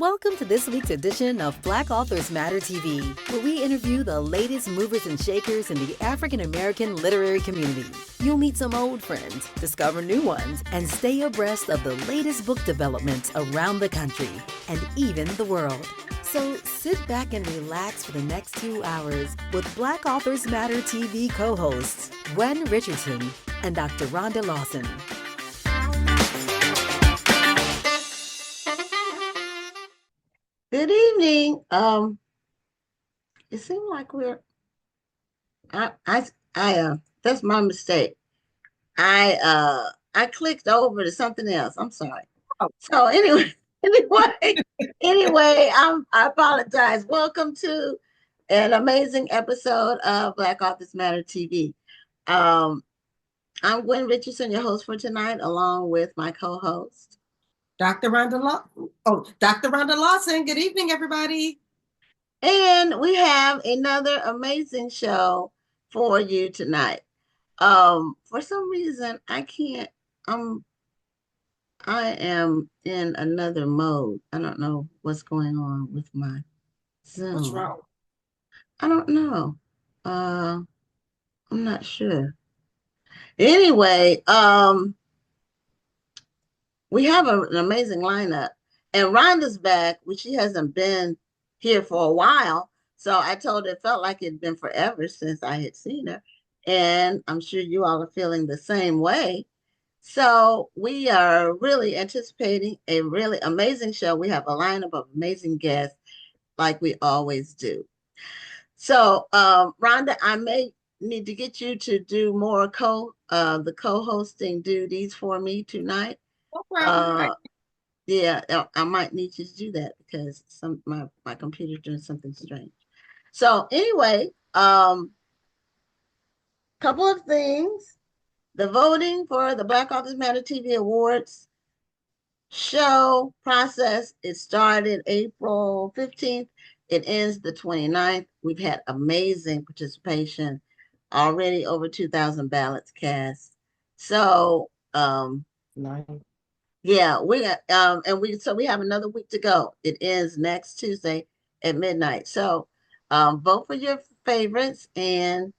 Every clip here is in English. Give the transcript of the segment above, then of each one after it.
Welcome to this week's edition of Black Authors Matter TV, where we interview the latest movers and shakers in the African American literary community. You'll meet some old friends, discover new ones, and stay abreast of the latest book developments around the country and even the world. So sit back and relax for the next 2 hours with Black Authors Matter TV co-hosts Gwen Richardson and Dr. Rhonda Lawson. Good evening. It seemed like that's my mistake. I clicked over to something else. I'm sorry. So anyway, I apologize. Welcome to an amazing episode of Black Authors Matter TV. I'm Gwen Richardson, your host for tonight, along with my co-host. Dr. Rhonda Lawson. Good evening, everybody. And we have another amazing show for you tonight. For some reason, I am in another mode. I don't know what's going on with my Zoom. What's wrong? I don't know. I'm not sure. Anyway, we have an amazing lineup, and Rhonda's back, which she hasn't been here for a while. So I told her it felt like it'd been forever since I had seen her. And I'm sure you all are feeling the same way. So we are really anticipating a really amazing show. We have a lineup of amazing guests like we always do. So Rhonda, I may need to get you to do more the co-hosting duties for me tonight. No problem. Yeah, I might need you to do that because my computer's doing something strange. So anyway, couple of things. The voting for the Black Authors Matter TV Awards show process, it started April 15th. It ends the 29th. We've had amazing participation, already over 2,000 ballots cast. So Nice. yeah, we have another week to go. It ends next Tuesday at midnight. So vote for your favorites, and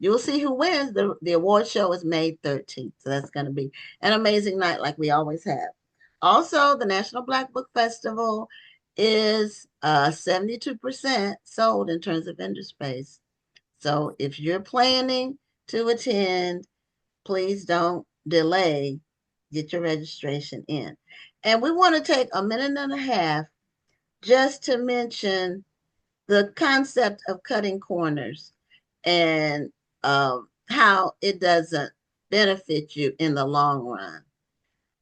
you'll see who wins. The award show is May 13th. So that's going to be an amazing night like we always have. Also, the National Black Book Festival is 72% sold in terms of vendor space. So if you're planning to attend, please don't delay. Get your registration in. And we want to take a minute and a half just to mention the concept of cutting corners and how it doesn't benefit you in the long run.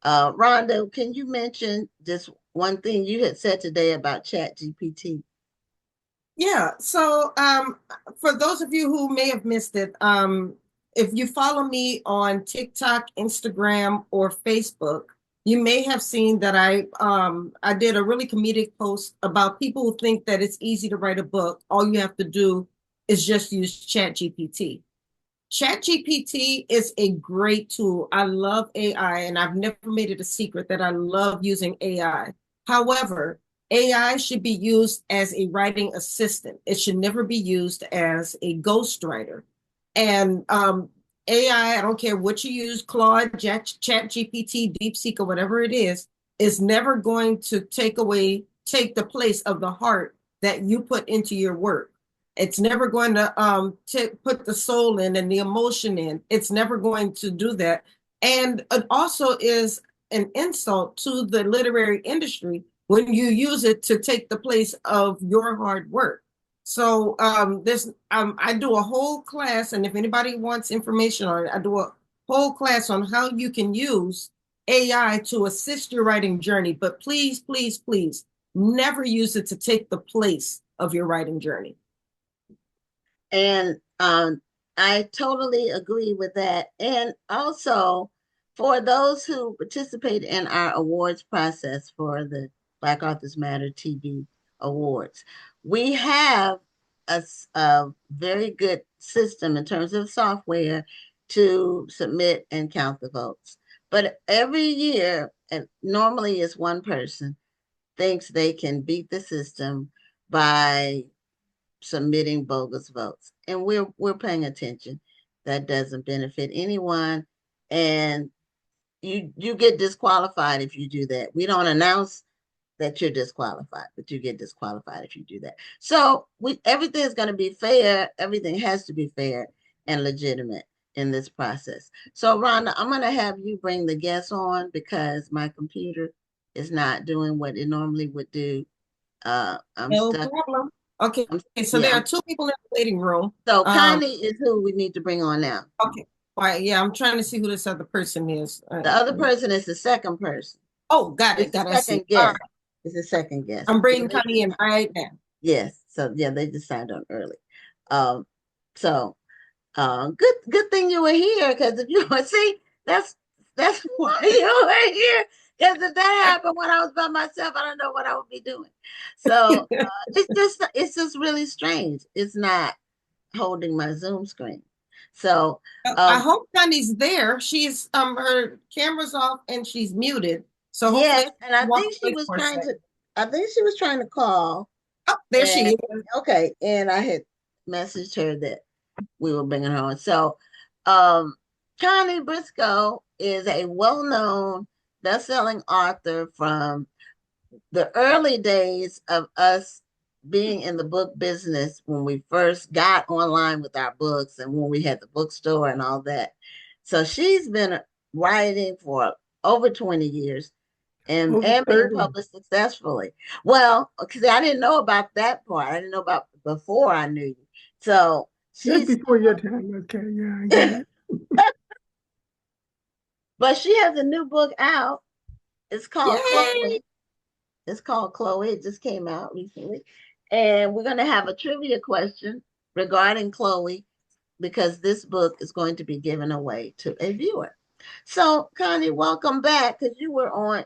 Rhonda, can you mention just one thing you had said today about ChatGPT? Yeah. So for those of you who may have missed it, if you follow me on TikTok, Instagram, or Facebook, you may have seen that I did a really comedic post about people who think that it's easy to write a book. All you have to do is just use ChatGPT. ChatGPT is a great tool. I love AI, and I've never made it a secret that I love using AI. However, AI should be used as a writing assistant. It should never be used as a ghostwriter. And AI, I don't care what you use, Claude, ChatGPT, DeepSeek, or whatever it is never going to take the place of the heart that you put into your work. It's never going to put the soul in and the emotion in. It's never going to do that. And it also is an insult to the literary industry when you use it to take the place of your hard work. So I do a whole class, and if anybody wants information on it, I do a whole class on how you can use AI to assist your writing journey. But please, please, please, never use it to take the place of your writing journey. And I totally agree with that. And also, for those who participate in our awards process for the Black Authors Matter TV Awards, we have a very good system in terms of software to submit and count the votes. But every year, and normally it's one person, thinks they can beat the system by submitting bogus votes. And we're paying attention. That doesn't benefit anyone. And you get disqualified if you do that. We don't announce that you're disqualified, but you get disqualified if you do that. So everything is going to be fair. Everything has to be fair and legitimate in this process. So Rhonda, I'm going to have you bring the guests on because my computer is not doing what it normally would do. I'm No stuck. problem. Okay, so Yeah. there are two people in the waiting room. So Connie is who we need to bring on now. Okay. All right. Yeah, I'm trying to see who this other person is. The other person is the second person. Oh, got it. It's the Got it. second guest. It's the second guest. I'm bringing Connie in right now. Yes. So yeah, they just signed on early. So good thing you were here, because if you see, that's why you were here. Because if that happened when I was by myself, I don't know what I would be doing. So it's just really strange. It's not holding my Zoom screen. So I hope Connie's there. She's her camera's off and she's muted. So yes, and I think she was trying to call. Oh, there she is. Okay, and I had messaged her that we were bringing her on. So, Connie Briscoe is a well-known best-selling author from the early days of us being in the book business, when we first got online with our books and when we had the bookstore and all that. So she's been writing for over 20 years and being published successfully. Well, because I didn't know about that part. I didn't know about before I knew you. So she's before your time. Okay, yeah, I get it. But she has a new book out. It's called Chloe. It's called Chloe. It just came out recently. And we're going to have a trivia question regarding Chloe, because this book is going to be given away to a viewer. So, Connie, welcome back, because you were on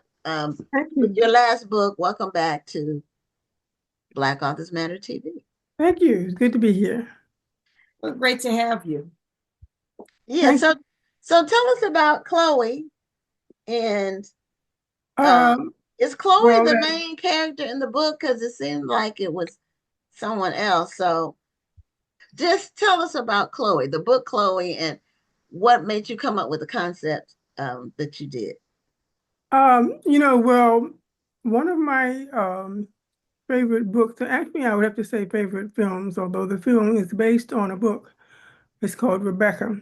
with your last book. Welcome back to Black Authors Matter TV. Thank you. It's good to be here. Well, great to have you. Yeah. So tell us about Chloe. And is Chloe the main character in the book? Because it seemed like it was someone else. So just tell us about Chloe, the book Chloe, and what made you come up with the concept that you did. Well, one of my favorite books, actually I would have to say favorite films, although the film is based on a book. It's called Rebecca.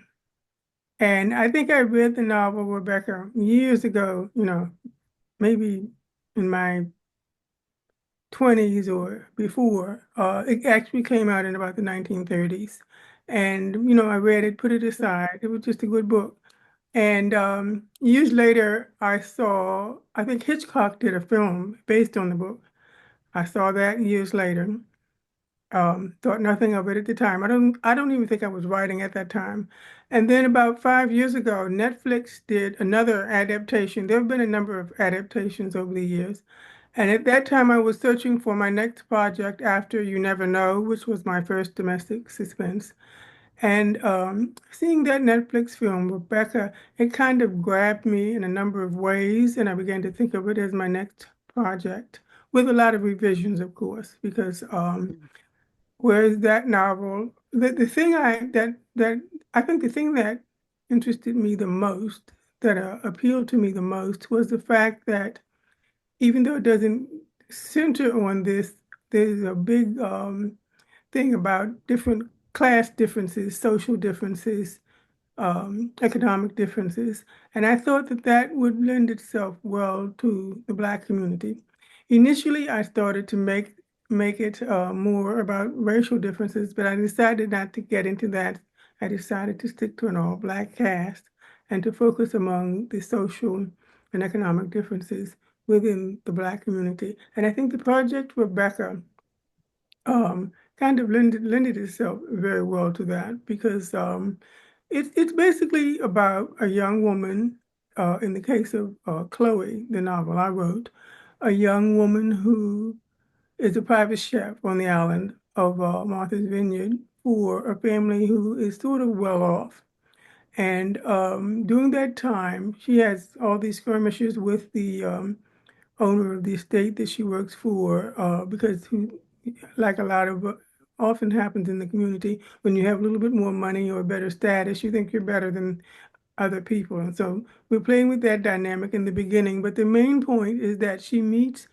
And I think I read the novel Rebecca years ago, maybe in my 20s or before. It actually came out in about the 1930s. And, I read it, put it aside. It was just a good book. And years later, I think Hitchcock did a film based on the book. I saw that years later. Thought nothing of it at the time. I don't even think I was writing at that time. And then about 5 years ago, Netflix did another adaptation. There have been a number of adaptations over the years. And at that time, I was searching for my next project after You Never Know, which was my first domestic suspense. And seeing that Netflix film, Rebecca, it kind of grabbed me in a number of ways, and I began to think of it as my next project, with a lot of revisions, of course, because whereas that novel, the thing I think the thing that interested me the most, that appealed to me the most, was the fact that even though it doesn't center on this, there's a big thing about different class differences, social differences, economic differences. And I thought that would lend itself well to the Black community. Initially, I started to make it more about racial differences, but I decided not to get into that. I decided to stick to an all-Black cast and to focus among the social and economic differences within the Black community. And I think the project Rebecca kind of lended itself very well to that, because it's basically about a young woman, in the case of Chloe, the novel I wrote, a young woman who is a private chef on the island of Martha's Vineyard for a family who is sort of well off. And during that time, she has all these skirmishes with the owner of the estate that she works for, because like a lot of often happens in the community, when you have a little bit more money or better status, you think you're better than other people. And so we're playing with that dynamic in the beginning. But the main point is that she meets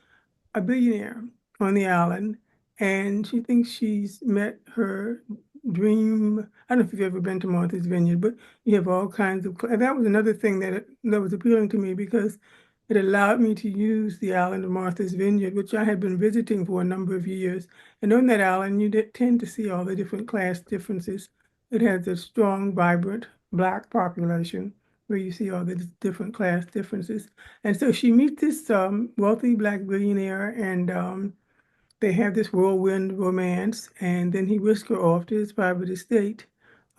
a billionaire on the island, and she thinks she's met her dream. I don't know if you've ever been to Martha's Vineyard, but you have all kinds of. And that was another thing that was appealing to me because it allowed me to use the island of Martha's Vineyard, which I had been visiting for a number of years. And on that island, you tend to see all the different class differences. It has a strong, vibrant Black population where you see all the different class differences. And so she meets this wealthy Black billionaire, and they have this whirlwind romance. And then he whisks her off to his private estate,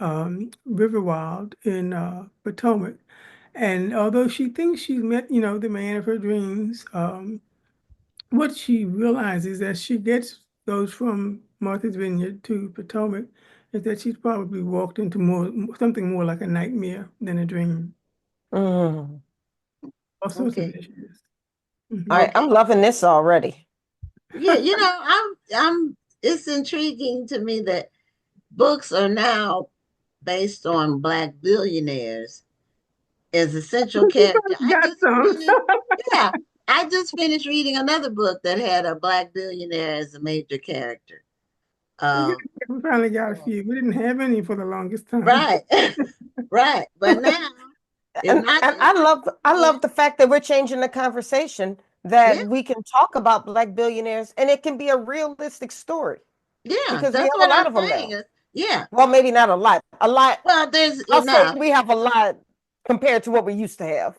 Riverwild in Potomac. And although she thinks she's met, the man of her dreams, what she realizes as she goes from Martha's Vineyard to Potomac is that she's probably walked into something more like a nightmare than a dream. Mm. All sorts of Okay. issues. All right, I'm loving this already. Yeah, I'm it's intriguing to me that books are now based on Black billionaires as a central character. I just finished reading another book that had a Black billionaire as a major character. We finally got a few. We didn't have any for the longest time. Right. Right. But now and I love the fact that we're changing the conversation, that we can talk about Black billionaires and it can be a realistic story. Yeah, because that's we have what a lot I'm of them saying. now. Yeah. Well, maybe not a lot. Well, there's I'll enough. say we have a lot compared to what we used to have.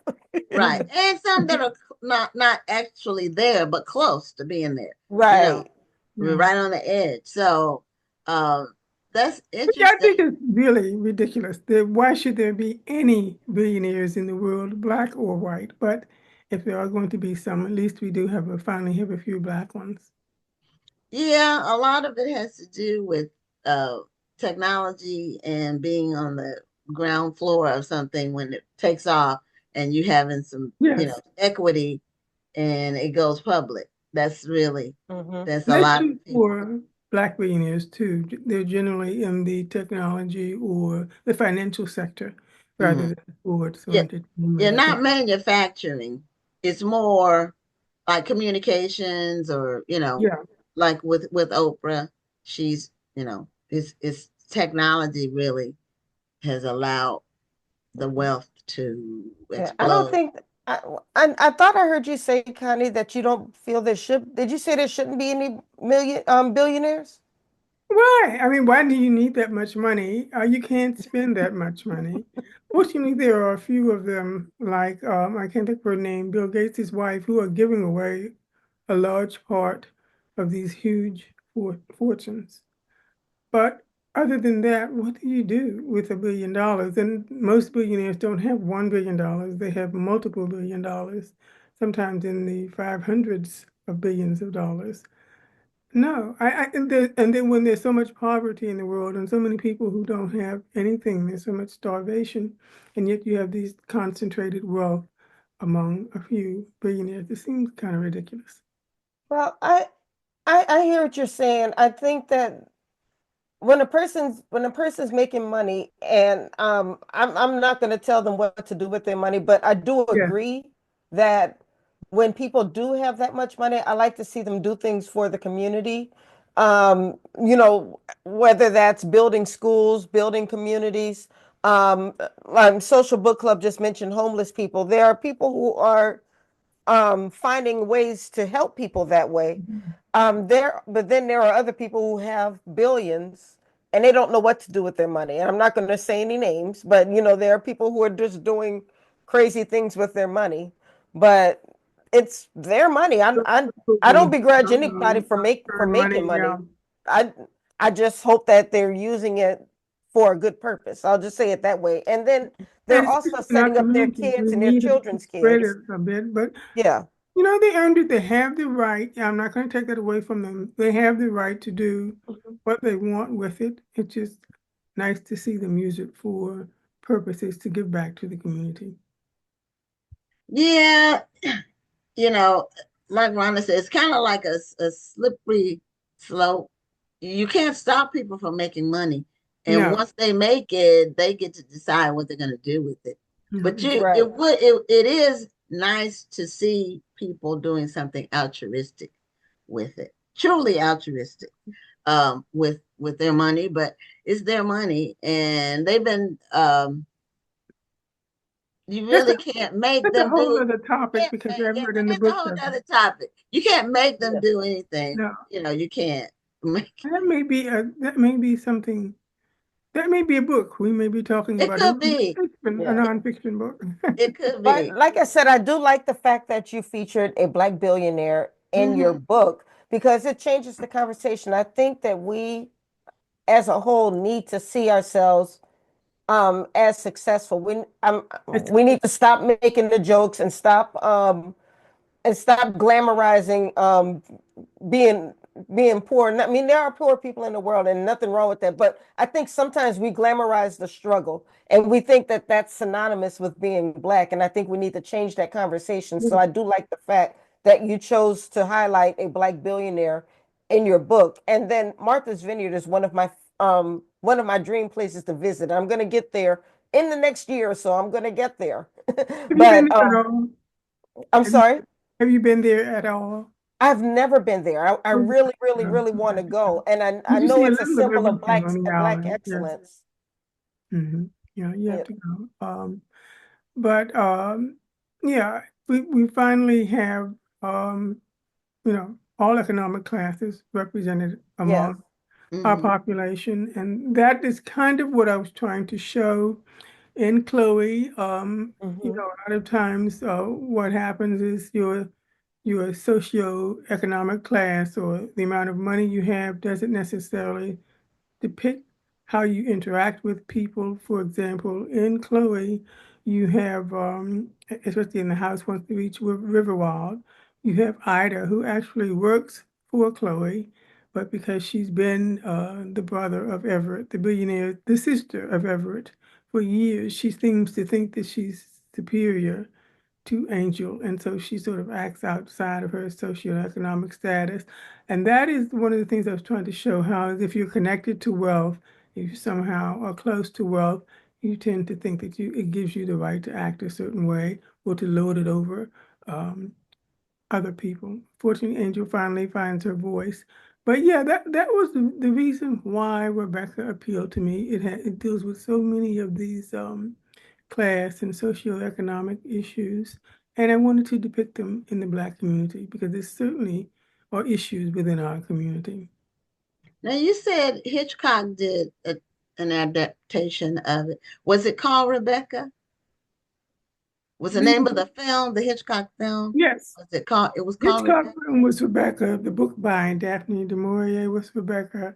Right. And some that are not actually there, but close to being there. Right. We're right on the edge. So that's interesting. I think it's really ridiculous. Why should there be any billionaires in the world, Black or white? But if there are going to be some, at least we do finally have a few Black ones. Yeah, a lot of it has to do with technology and being on the ground floor of something when it takes off and you having some, equity and it goes public. That's really, that's a lot of people. For Black billionaires too. They're generally in the technology or the financial sector rather than sports or entertainment. Yeah, not manufacturing. It's more like communications or, like with Oprah, she's, it's technology really has allowed the wealth to explode. I don't think I thought I heard you say, Connie, that you don't feel did you say there shouldn't be any billionaires? Why? I mean, why do you need that much money? You can't spend that much money. Fortunately, there are a few of them, like I can't think of her name, Bill Gates' wife, who are giving away a large part of these huge fortunes. But other than that, what do you do with $1 billion? And most billionaires don't have $1 billion. They have multiple $1 billion, sometimes in the 500s of billions of dollars. No, and then when there's so much poverty in the world and so many people who don't have anything, there's so much starvation, and yet you have these concentrated wealth among a few billionaires. It seems kind of ridiculous. Well, I hear what you're saying. I think that when a person's making money, and I'm not going to tell them what to do with their money, but I do agree that when people do have that much money, I like to see them do things for the community. Whether that's building schools, building communities. Social Book Club just mentioned homeless people. There are people who are finding ways to help people that way. But then there are other people who have billions and they don't know what to do with their money. And I'm not going to say any names, but there are people who are just doing crazy things with their money. But it's their money. I don't begrudge anybody for making money. I just hope that they're using it for a good purpose. I'll just say it that way. And then they're also setting up their kids and their children's kids. A bit, but yeah. They earned it. They have the right. I'm not going to take that away from them. They have the right to do what they want with it. It's just nice to see them use it for purposes to give back to the community. Yeah, like Rhonda said, it's kind of like a slippery slope. You can't stop people from making money. And No. once they make it, they get to decide what they're going to do with it. No, But Right. it is nice to see people doing something altruistic with it, truly altruistic, with their money. But it's their money, and they've been you that's really can't make that's a them whole do. other topic Can't because make, yeah, Everett in the that's a book whole doesn't. other topic. You can't make them Yeah. do anything. No, You can't make. that may be something. That may be a book. We may be talking It about could be. a Yeah. nonfiction book. It could But be. like I said, I do like the fact that you featured a Black billionaire in your Hmm. book because it changes the conversation. I think that we as a whole need to see ourselves as successful. It's, We need to stop making the jokes and stop glamorizing being being poor. I mean, there are poor people in the world, and nothing wrong with that. But I think sometimes we glamorize the struggle, and we think that that's synonymous with being Black. And I think we need to change that conversation. So I do like the fact that you chose to highlight a Black billionaire in your book. And then Martha's Vineyard is one of my dream places to visit. I'm going to get there in the next year or so. I'm going to get there. have you been But there at all? I'm Have you, sorry. have you been there at all? I've never been there. I Oh, really, really, no. really want to go. And I You can know see a it's a little of symbol of everything on the black island. Yes. excellence. Yeah, you have Yeah. to go. But yeah, we finally have all economic classes represented Yes. among our Hmm. population, and that is kind of what I was trying to show in Chloe. Hmm. A lot of times, what happens is your socioeconomic class or the amount of money you have doesn't necessarily depict how you interact with people. For example, in Chloe, you have, especially in the house once you reach Riverwald, you have Ida who actually works for Chloe, but because she's been the brother of Everett, the billionaire, the sister of Everett, for years, she seems to think that she's superior to Angel, and so she sort of acts outside of her socioeconomic status. And that is one of the things I was trying to show how if you're connected to wealth, if you somehow are close to wealth, you tend to think that it gives you the right to act a certain way or to lord it over um, other people. Fortunately, Angel finally finds her voice. But yeah, that was the reason why Rebecca appealed to me. It deals with so many of these class and socioeconomic issues, and I wanted to depict them in the Black community because there certainly are issues within our community. Now you said Hitchcock did an adaptation of it. Was it called Rebecca? Was the name of The the film the Hitchcock film? Yes, Was it called? It was called Hitchcock Rebecca. film was Rebecca. The book by Daphne du Maurier was Rebecca,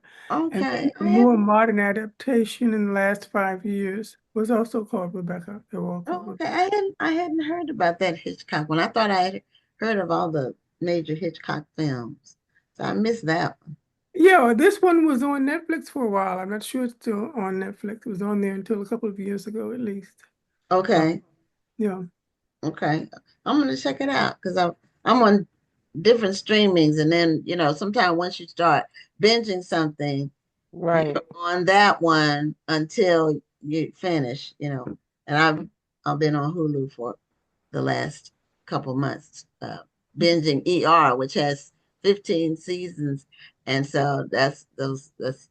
and then Okay, a I more hadn't. modern adaptation in the last 5 years was also called Rebecca. They were all called Oh, okay. Rebecca. I hadn't heard about that Hitchcock one. I thought I had heard of all the major Hitchcock films, so I missed that one. Yeah, this one was on Netflix for a while. I'm not sure it's still on Netflix. It was on there until a couple of years ago, at least. Okay, Yeah. okay. I'm gonna check it out because I'm on different streamings, and then sometimes once you start binging something, Right. you're on that one until you finish. And I've been on Hulu for the last couple months, binging ER, which has 15 seasons, and so that's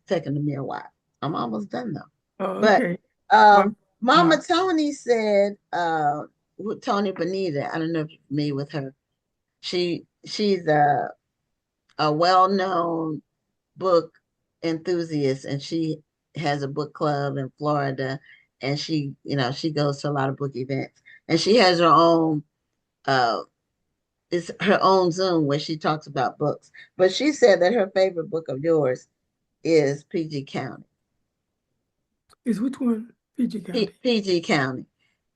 taking me a while. I'm almost done though. Oh, But okay. Well, Mama uh, Tony said, with Tony Bonita, I don't know if you're familiar with her. She's a well-known book enthusiast, and she has a book club in Florida, and she goes to a lot of book events, and she has her own uh it's her own Zoom where she talks about books. But she said that her favorite book of yours is PG County. is which one? PG County. PG County.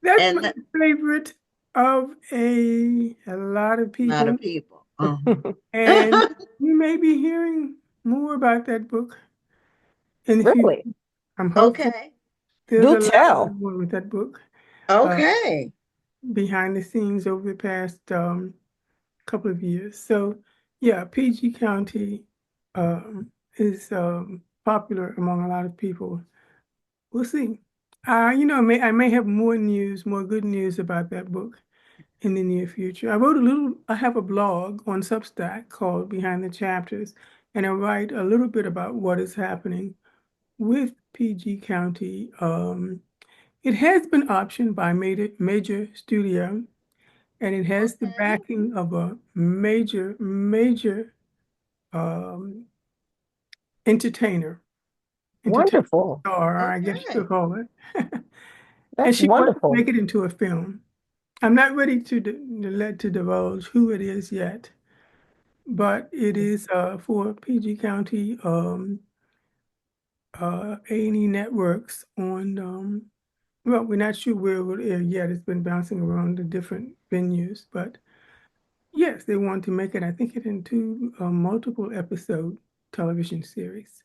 That's And my that, favorite of a lot of a lot people. of people. Uh-huh. And you may be hearing more about that book in the future. Really? I'm hopeful. Okay. There's Do a lot tell. going on with that book Okay. behind the scenes over the past couple of years. So yeah, PG County is popular among a lot of people. We'll see. I may have more news, more good news about that book in the near future. I have a blog on Substack called Behind the Chapters, and I write a little bit about what is happening with PG County. It has been optioned by major studio, and it has the Okay. backing of a major um, entertainer, entertainment Wonderful. star, I guess you Okay. could call it. And That's she wants to wonderful. make it into a film. I'm not ready to divulge who it is yet, but it is for PG County A&E Networks on well, we're not sure where it will air yet. It's been bouncing around the different venues, but yes, they want to make it, I think, into a multiple episode television series.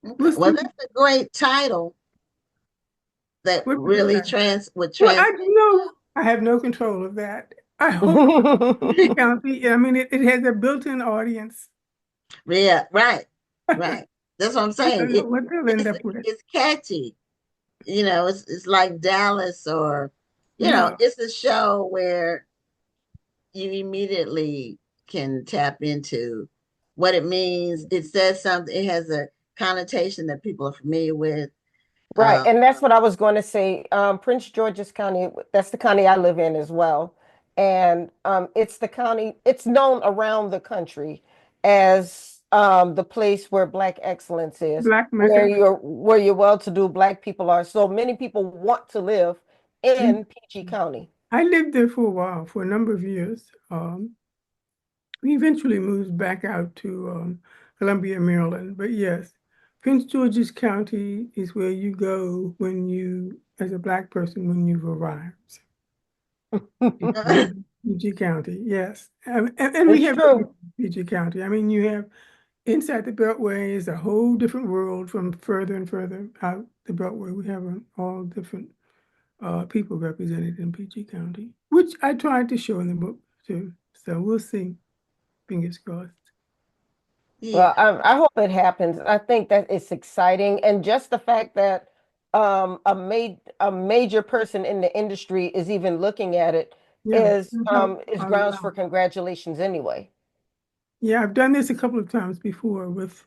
Okay. We'll Well, see. that's a great title that What is really that? would Well, translate well. I have no control of that. I hope PG County, I mean, it has a built-in audience. Yeah, right, I right. That's what I'm saying. don't know what they'll end It's up with. it's catchy. It's like Dallas or Yeah, it's a show where you immediately can tap into what it means. It says something, it has a connotation that people are familiar with. Right, Um, and that's what I was going to say. Prince George's County, that's the county I live in as well. And it's the county, it's known around the country as the place where Black excellence is, Black Mecca. where your well-to-do Black people are. So many people want to live in PG County. I lived there for a while, for a number of years. We eventually moved back out to Columbia, Maryland. But yes, Prince George's County is where you go when as a Black person, when you've arrived. PG County, yes. And we It's have true. PG County. I mean, you have inside the Beltway is a whole different world from further and further out the Beltway. We have all different people represented in PG County, which I tried to show in the book too. So we'll see. Fingers crossed. Well, yeah, I hope it happens. I think that it's exciting, and just the fact that a major person in the industry is even looking at it Yeah, it'll help is a grounds for lot. congratulations anyway. Yeah, I've done this a couple of times before with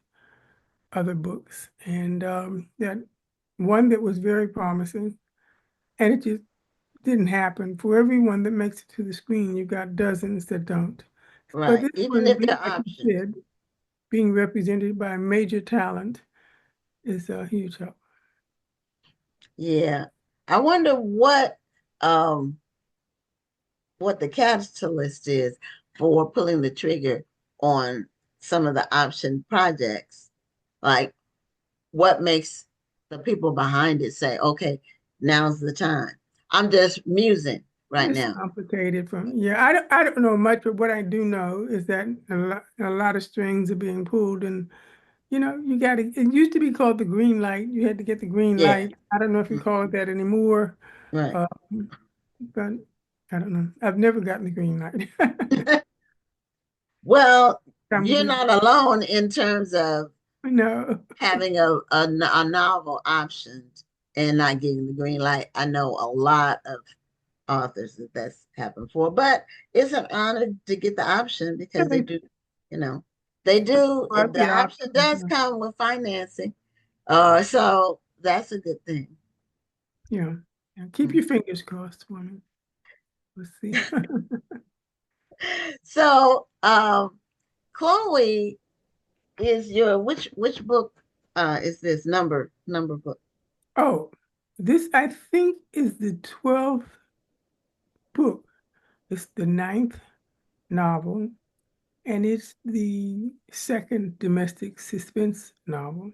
other books, and that one that was very promising, and it just didn't happen. For everyone that makes it to the screen, you've got dozens that don't. But right. this Even one, if they're like you options. said, being represented by major talent is a huge help. Yeah. I wonder um what the catalyst is for pulling the trigger on some of the option projects. Like what makes the people behind it say, okay, now's the time. I'm just musing right It's now. complicated yeah, I don't know much, but what I do know is that a lot of strings are being pulled, and it used to be called the green light. You had to get the green Yeah. light. I don't know if you call it that anymore. Right. Uh, but I don't know. I've never gotten the green light. Well, Time to you're be, not alone in terms of no. having a novel optioned and not getting the green light. I know a lot of authors that's happened for, but it's an honor to get the option Yeah, because they do, you know, they do. brought The the option options. does come with financing, so that's a good thing. Yeah. Yeah. Keep your fingers crossed for me. We'll see. So, Chloe, is your which book is this number book? Oh, this I think is the 12th book. It's the ninth novel, and it's the second domestic suspense novel.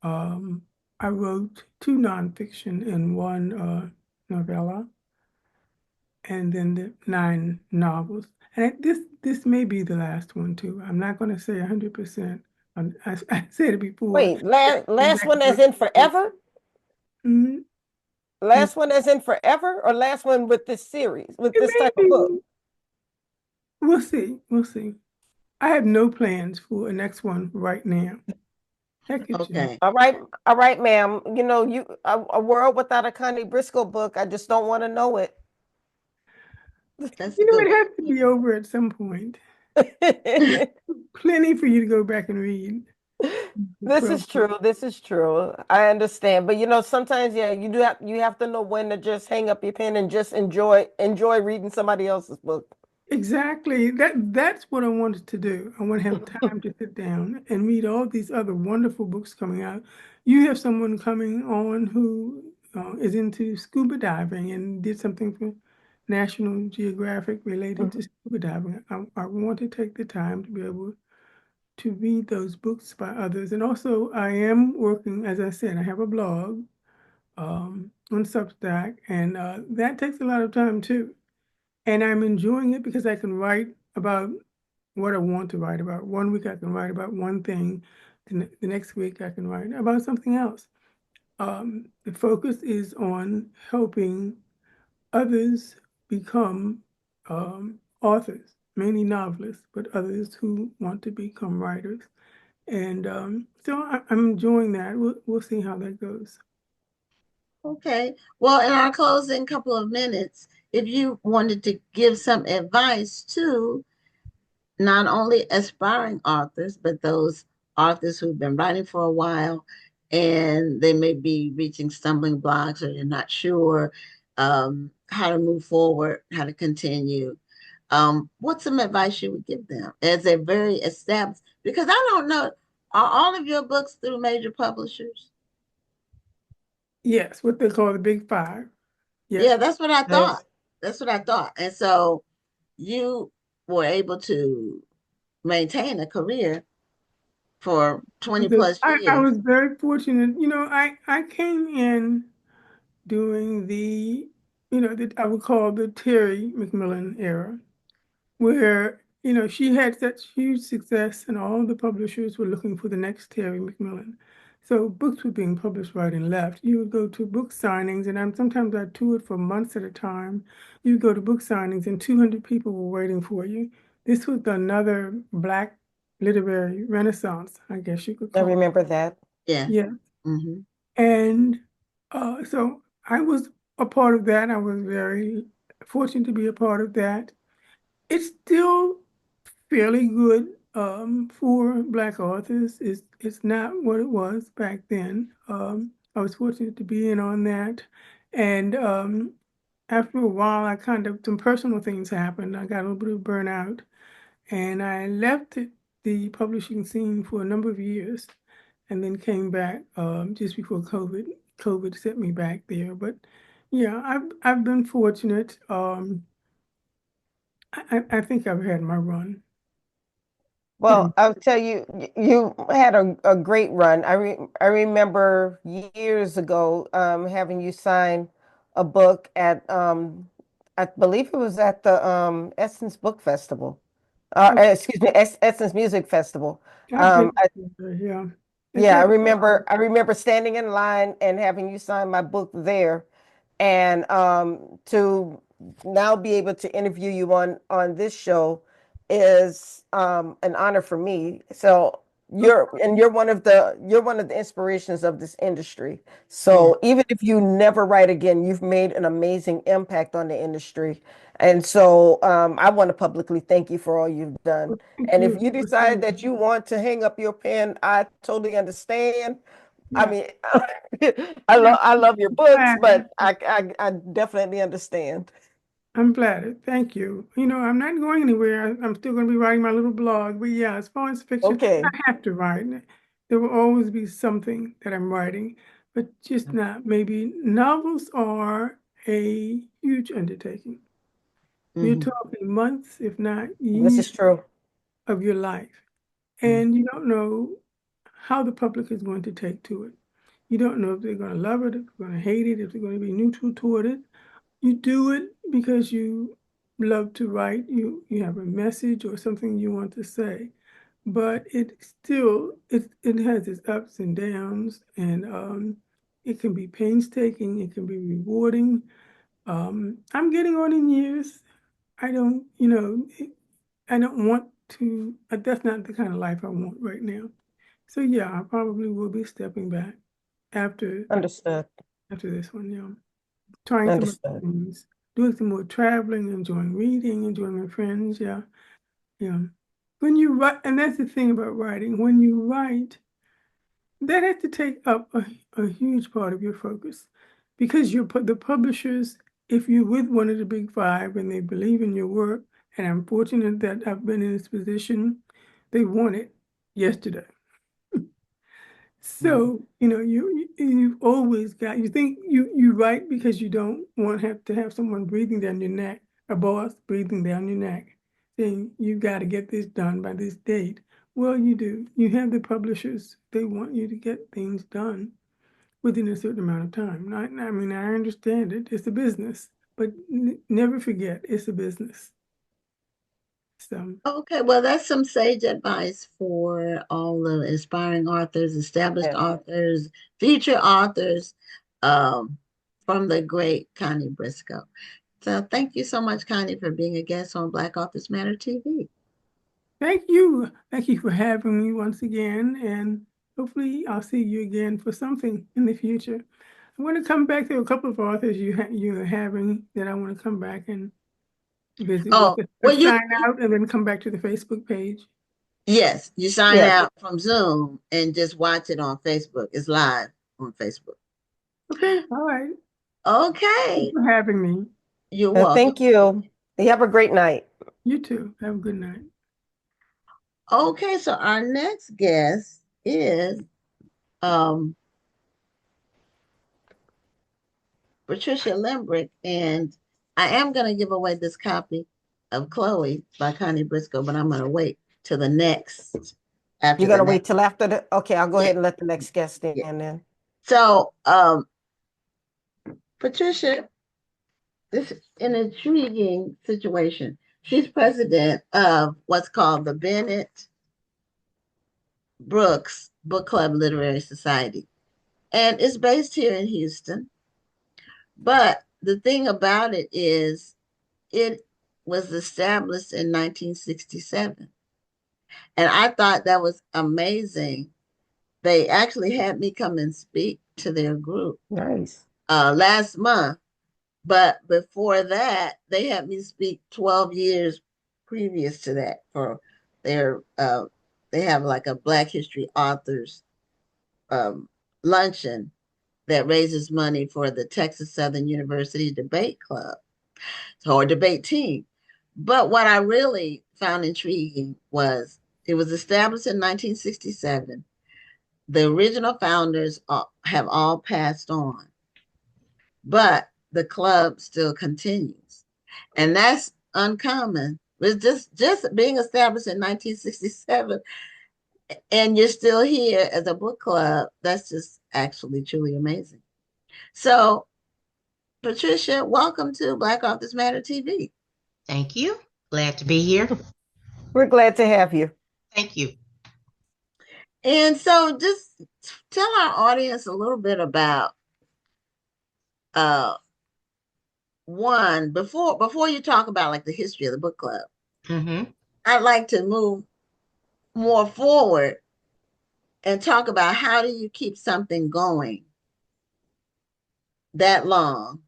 I wrote two nonfiction and one novella, and then the 9 novels. And this may be the last one too. I'm not going to say 100%. I said it before. Wait, last one as in forever? Mhm. Last one as in forever, or last one with this series, with It this may type of book? be. We'll see. We'll see. I have no plans for a next one right now. That could change. Okay. All right, ma'am. You know, a world without a Connie Briscoe book, I just don't want to know it. That's a You know, good it has to one. be over at some point. Plenty for you to go back and read. This 12 is true. This is true. I understand. But you know, sometimes, yeah, you have to know when to just hang up your pen and just enjoy reading somebody else's book. Exactly. That's what I wanted to do. I want to have time to sit down and read all these other wonderful books coming out. You have someone coming on who is into scuba diving and did something for National Geographic related to Mhm. scuba diving. I want to take the time to be able to read those books by others. And also, I am working, as I said, I have a blog on Substack, and that takes a lot of time too. And I'm enjoying it because I can write about what I want to write about. One week I can write about one thing, the next week I can write about something else. The focus is on helping others become authors, mainly novelists, but others who want to become writers. And so I'm enjoying that. We'll see how that goes. Okay. Well, in our closing couple of minutes, if you wanted to give some advice to not only aspiring authors, but those authors who've been writing for a while and they may be reaching stumbling blocks or you're not sure how to move forward, how to continue. What's some advice you would give them as a very established? Because I don't know, are all of your books through major publishers? Yes, what they call the Big Five. Yeah, Yes. that's what I thought. Yes. That's what I thought. And so you were able to maintain a career for 20 plus I years. was very fortunate. You know, I came in during the, that I would call the Terry McMillan era, where, she had such huge success and all the publishers were looking for the next Terry McMillan. So books were being published right and left. You would go to book signings, and sometimes I toured for months at a time. You go to book signings, and 200 people were waiting for you. This was another Black literary renaissance, I guess you could I call it. remember that. Yeah. Yeah. Hmm. And so I was a part of that. I was very fortunate to be a part of that. It's still fairly good for Black authors. It's not what it was back then. I was fortunate to be in on that. And after a while, some personal things happened. I got a little bit of burnout, and I left the publishing scene for a number of years and then came back just before COVID. COVID set me back there. But yeah, I've been fortunate. I think I've had my run. Well, I'll tell you, you had a great run. I remember years ago having you sign a book at I believe it was at the Essence Book Festival. Okay, Excuse me, Essence Music Festival. I've been Um, there, yeah. It's Yeah, at I remember standing in line and having you sign my book there. And to now be able to interview you on this show is an honor for me. So you're one of the inspirations of this industry. Yeah. So even if you never write again, you've made an amazing impact on the industry. And so I want to publicly thank you for all you've done. thank And if you. you decide that you want to hang up your pen, I totally understand. I Yeah, mean, I'm I love your books, flattered. but I definitely understand. I'm flattered. Thank you. I'm not going anywhere. I'm still going to be writing my little blog. But yeah, as far as fiction, Okay. I have to write. There will always be something that I'm writing, but just not maybe novels are a huge undertaking. You're Hmm. talking months, if not This years is true. of your life. And you don't know how the public is going to take to it. You don't know if they're going to love it, if they're going to hate it, if they're going to be neutral toward it. You do it because you love to write. You have a message or something you want to say, but it has its ups and downs, and it can be painstaking. It can be rewarding. I'm getting on in years. I don't, I don't want to, that's not the kind of life I want right now. So yeah, I probably will be stepping back after Understood. this one, yeah. Trying some other Understood. things, doing some more traveling, enjoying reading, enjoying my friends, yeah. Yeah. When you write, and that's the thing about writing, when you write, that has to take up a huge part of your focus because the publishers, if you're with one of the big five and they believe in your work, and I'm fortunate that I've been in this position, they want it yesterday. So, you've always got, you think you write because you don't want to have someone breathing down your neck, a boss breathing down your neck, saying you got to get this done by this date. Well, you do. You have the publishers, they want you to get things done within a certain amount of time. I mean, I understand it. It's a business, but never forget it's a business. So, Okay, well, that's some sage advice for all the aspiring authors, established Yeah. authors, future authors, um, from the great Connie Briscoe. So thank you so much, Connie, for being a guest on Black Authors Matter TV. thank you. Thank you for having me once again. And hopefully I'll see you again for something in the future. I want to come back to a couple of authors you're having that I want to come back and visit Oh, with. well, Sign out and then come back to the Facebook page. yes, you sign Yeah. out from Zoom and just watch it on Facebook. It's live on Facebook. Okay, all right. Okay, Thanks for having me. you're welcome. Thank you. You have a great night. You too. Have a good night. Okay, so our next guest is Patricia Limbrick, and I am going to give away this copy of Chloe by Connie Briscoe, but I'm going to wait till the next. After You're the gonna next. wait till after the, okay, I'll go Yeah. ahead and let the next guest in Yeah. then. So, Patricia, this is an intriguing situation. She's president of what's called the Bennett-Brooks Book Club Literary Society, and it's based here in Houston. But the thing about it is, it was established in 1967. And I thought that was amazing. They actually had me come and speak to their group Nice. last month. But before that, they had me speak 12 years previous to that for their, they have like a Black History Authors luncheon that raises money for the Texas Southern University Debate Club or debate team. But what I really found intriguing was it was established in 1967. The original founders have all passed on, but the club still continues. And that's uncommon. It's just being established in 1967 and you're still here as a book club. That's just actually truly amazing. So, Patricia, welcome to Black Authors Matter TV. Thank you. Glad to be here. We're glad to have you. Thank you. And so just tell our audience a little bit about one before you talk about like the history of the book club. I'd like to move more forward and talk about how do you keep something going that long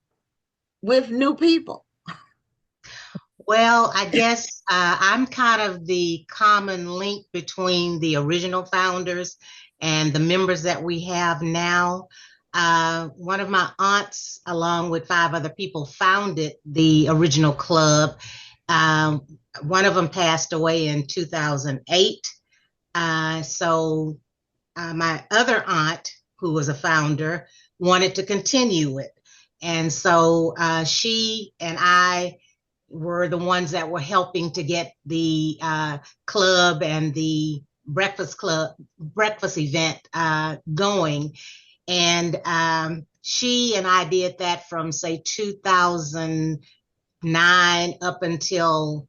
with new people? Well, I guess I'm kind of the common link between the original founders and the members that we have now. One of my aunts, along with 5 other people, founded the original club. One of them passed away in 2008. So my other aunt, who was a founder, wanted to continue it. And so she and I were the ones that were helping to get the club and the breakfast event going. And she and I did that from, say, 2009 up until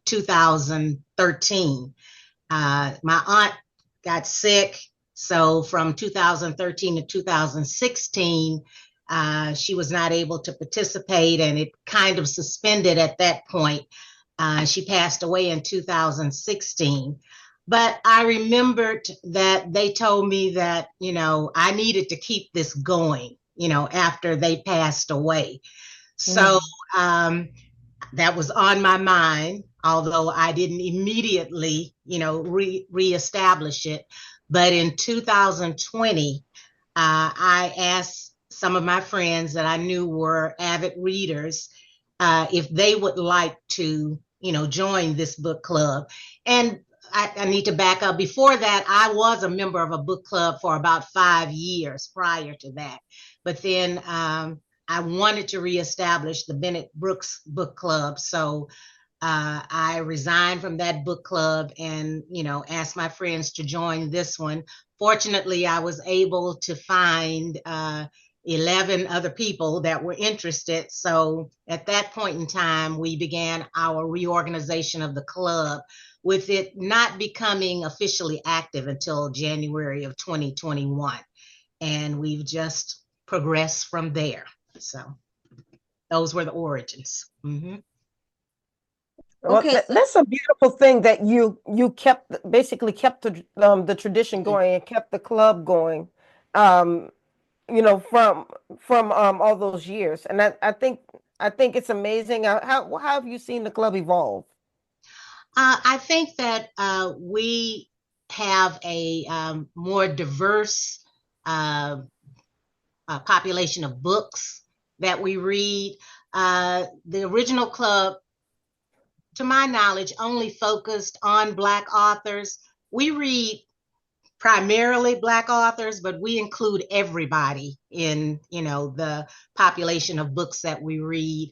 2013. My aunt got sick. So from 2013 to 2016, she was not able to participate, and it kind of suspended at that point. She passed away in 2016. But I remembered that they told me that, I needed to keep this going, after they passed away. So that was on my mind, although I didn't immediately, reestablish it. But in 2020, I asked some of my friends that I knew were avid readers if they would like to, join this book club. And I need to back up. Before that, I was a member of a book club for about 5 years prior to that. But then I wanted to reestablish the Bennett-Brooks book club. So I resigned from that book club and, asked my friends to join this one. Fortunately, I was able to find 11 other people that were interested. So at that point in time, we began our reorganization of the club, with it not becoming officially active until January of 2021. And we've just progressed from there. So those were the origins. Mm-hmm. Well, Okay, so that's a beautiful thing that you basically kept the tradition going and kept the club going, um, from all those years. And I think it's amazing. How have you seen the club evolve? I think that we have a more diverse population of books that we read. The original club, to my knowledge, only focused on Black authors. We read primarily Black authors, but we include everybody in, the population of books that we read.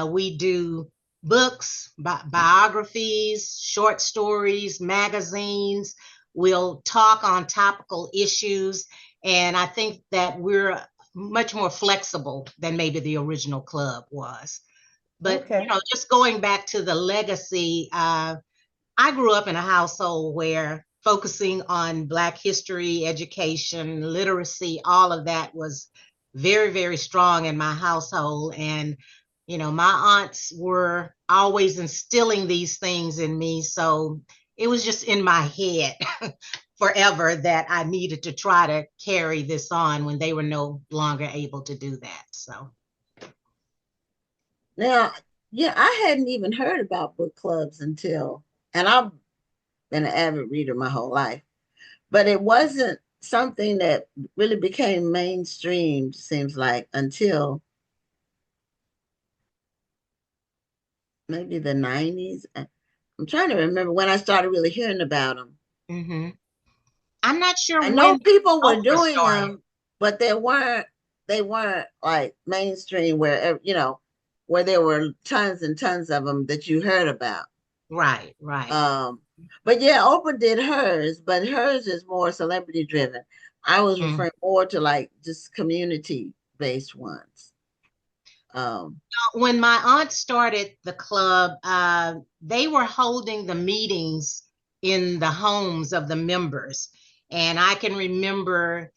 We do books, biographies, short stories, magazines. We'll talk on topical issues. And I think that we're much more flexible than maybe the original club was. But, Okay. just going back to the legacy, I grew up in a household where focusing on Black history, education, literacy, all of that was very, very strong in my household. And, my aunts were always instilling these things in me. So it was just in my head forever that I needed to try to carry this on when they were no longer able to do that. So. now, yeah, I hadn't even heard about book clubs and I've been an avid reader my whole life, but it wasn't something that really became mainstream, seems like, until maybe the 90s. I'm trying to remember when I started really hearing about them. Mm-hmm. I'm not sure I when know people were Oprah doing started. them, but they weren't like mainstream where there were tons and tons of them that you heard about. Right, right. But yeah, Oprah did hers, but hers is more celebrity driven. I was referring more to like just community based ones. When my aunt started the club, they were holding the meetings in the homes of the members. And I can remember,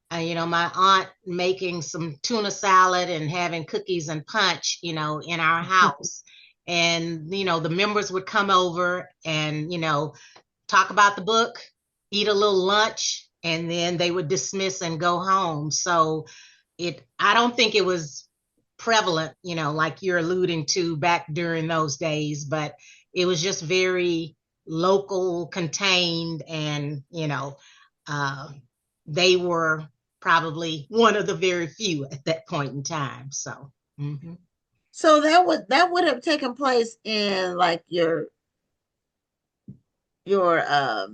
my aunt making some tuna salad and having cookies and punch, in our house. And, the members would come over and, talk about the book, eat a little lunch, and then they would dismiss and go home. So I don't think it was prevalent, like you're alluding to back during those days, but it was just very local, contained, and, they were probably one of the very few at that point in time. So, So that would have taken place in like your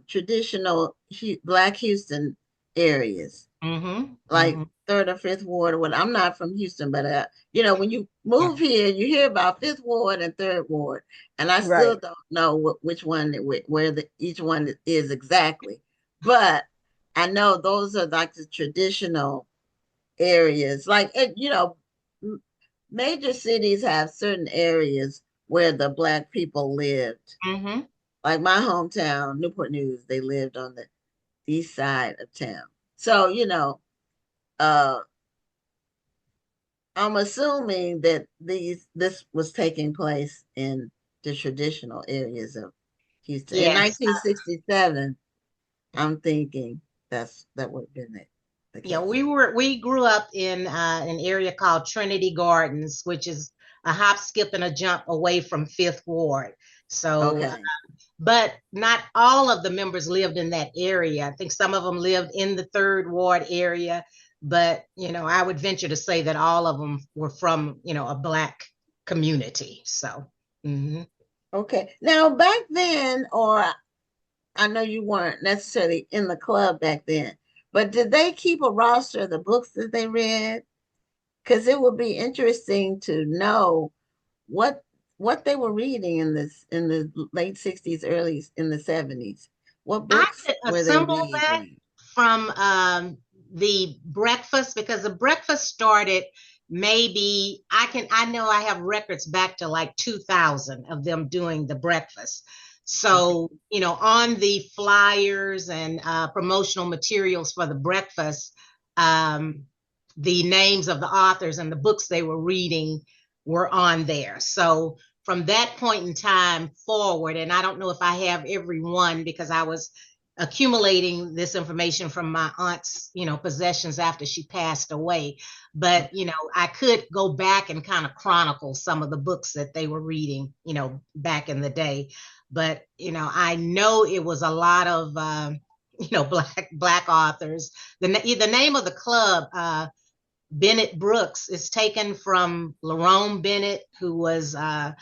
traditional Black Houston areas, like third or fifth ward or what. I'm not from Houston, but when you move here, you hear about fifth ward and third ward, and I still Right. don't know which one where each one is exactly. But I know those are like the traditional areas. Like major cities have certain areas where the Black people lived. Like my hometown, Newport News, they lived on the east side of town. So, I'm assuming that this was taking place in the traditional areas of Houston. In Yes. 1967, I'm thinking that would have been it. Yeah, we grew up in an area called Trinity Gardens, which is a hop, skip, and a jump away from Fifth Ward. So, Okay. but not all of the members lived in that area. I think some of them lived in the Third Ward area, but I would venture to say that all of them were from a Black community. So, Okay. Now back then, or I know you weren't necessarily in the club back then, but did they keep a roster of the books that they read? Because it would be interesting to know what they were reading in the late 60s, early in the 70s. What I books could were they assemble that reading? from the breakfast, because the breakfast started maybe I know I have records back to like 2000 of them doing the breakfast. So, on the flyers and promotional materials for the breakfast, the names of the authors and the books they were reading were on there. So from that point in time forward, and I don't know if I have every one because I was accumulating this information from my aunt's, possessions after she passed away. But, I could go back and kind of chronicle some of the books that they were reading, back in the day. But, I know it was a lot of, black authors. The name of the club, Bennett-Brooks, is taken from Lerone Bennett, who was a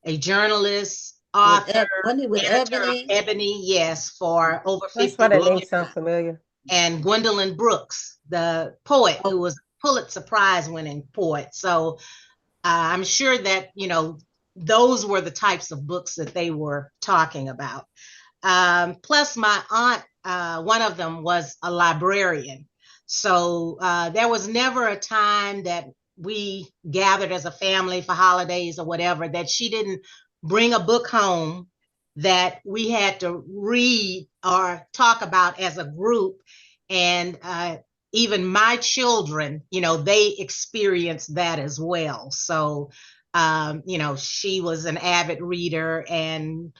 journalist, author, With editor of Ebony? Ebony, yes, for over That's 50 why that name years. sounds familiar. And Gwendolyn Brooks, the poet, who was Pulitzer Prize winning poet. So I'm sure that, those were the types of books that they were talking about. Plus my aunt, one of them was a librarian. So there was never a time that we gathered as a family for holidays or whatever that she didn't bring a book home that we had to read or talk about as a group. And even my children, they experienced that as well. So, she was an avid reader and,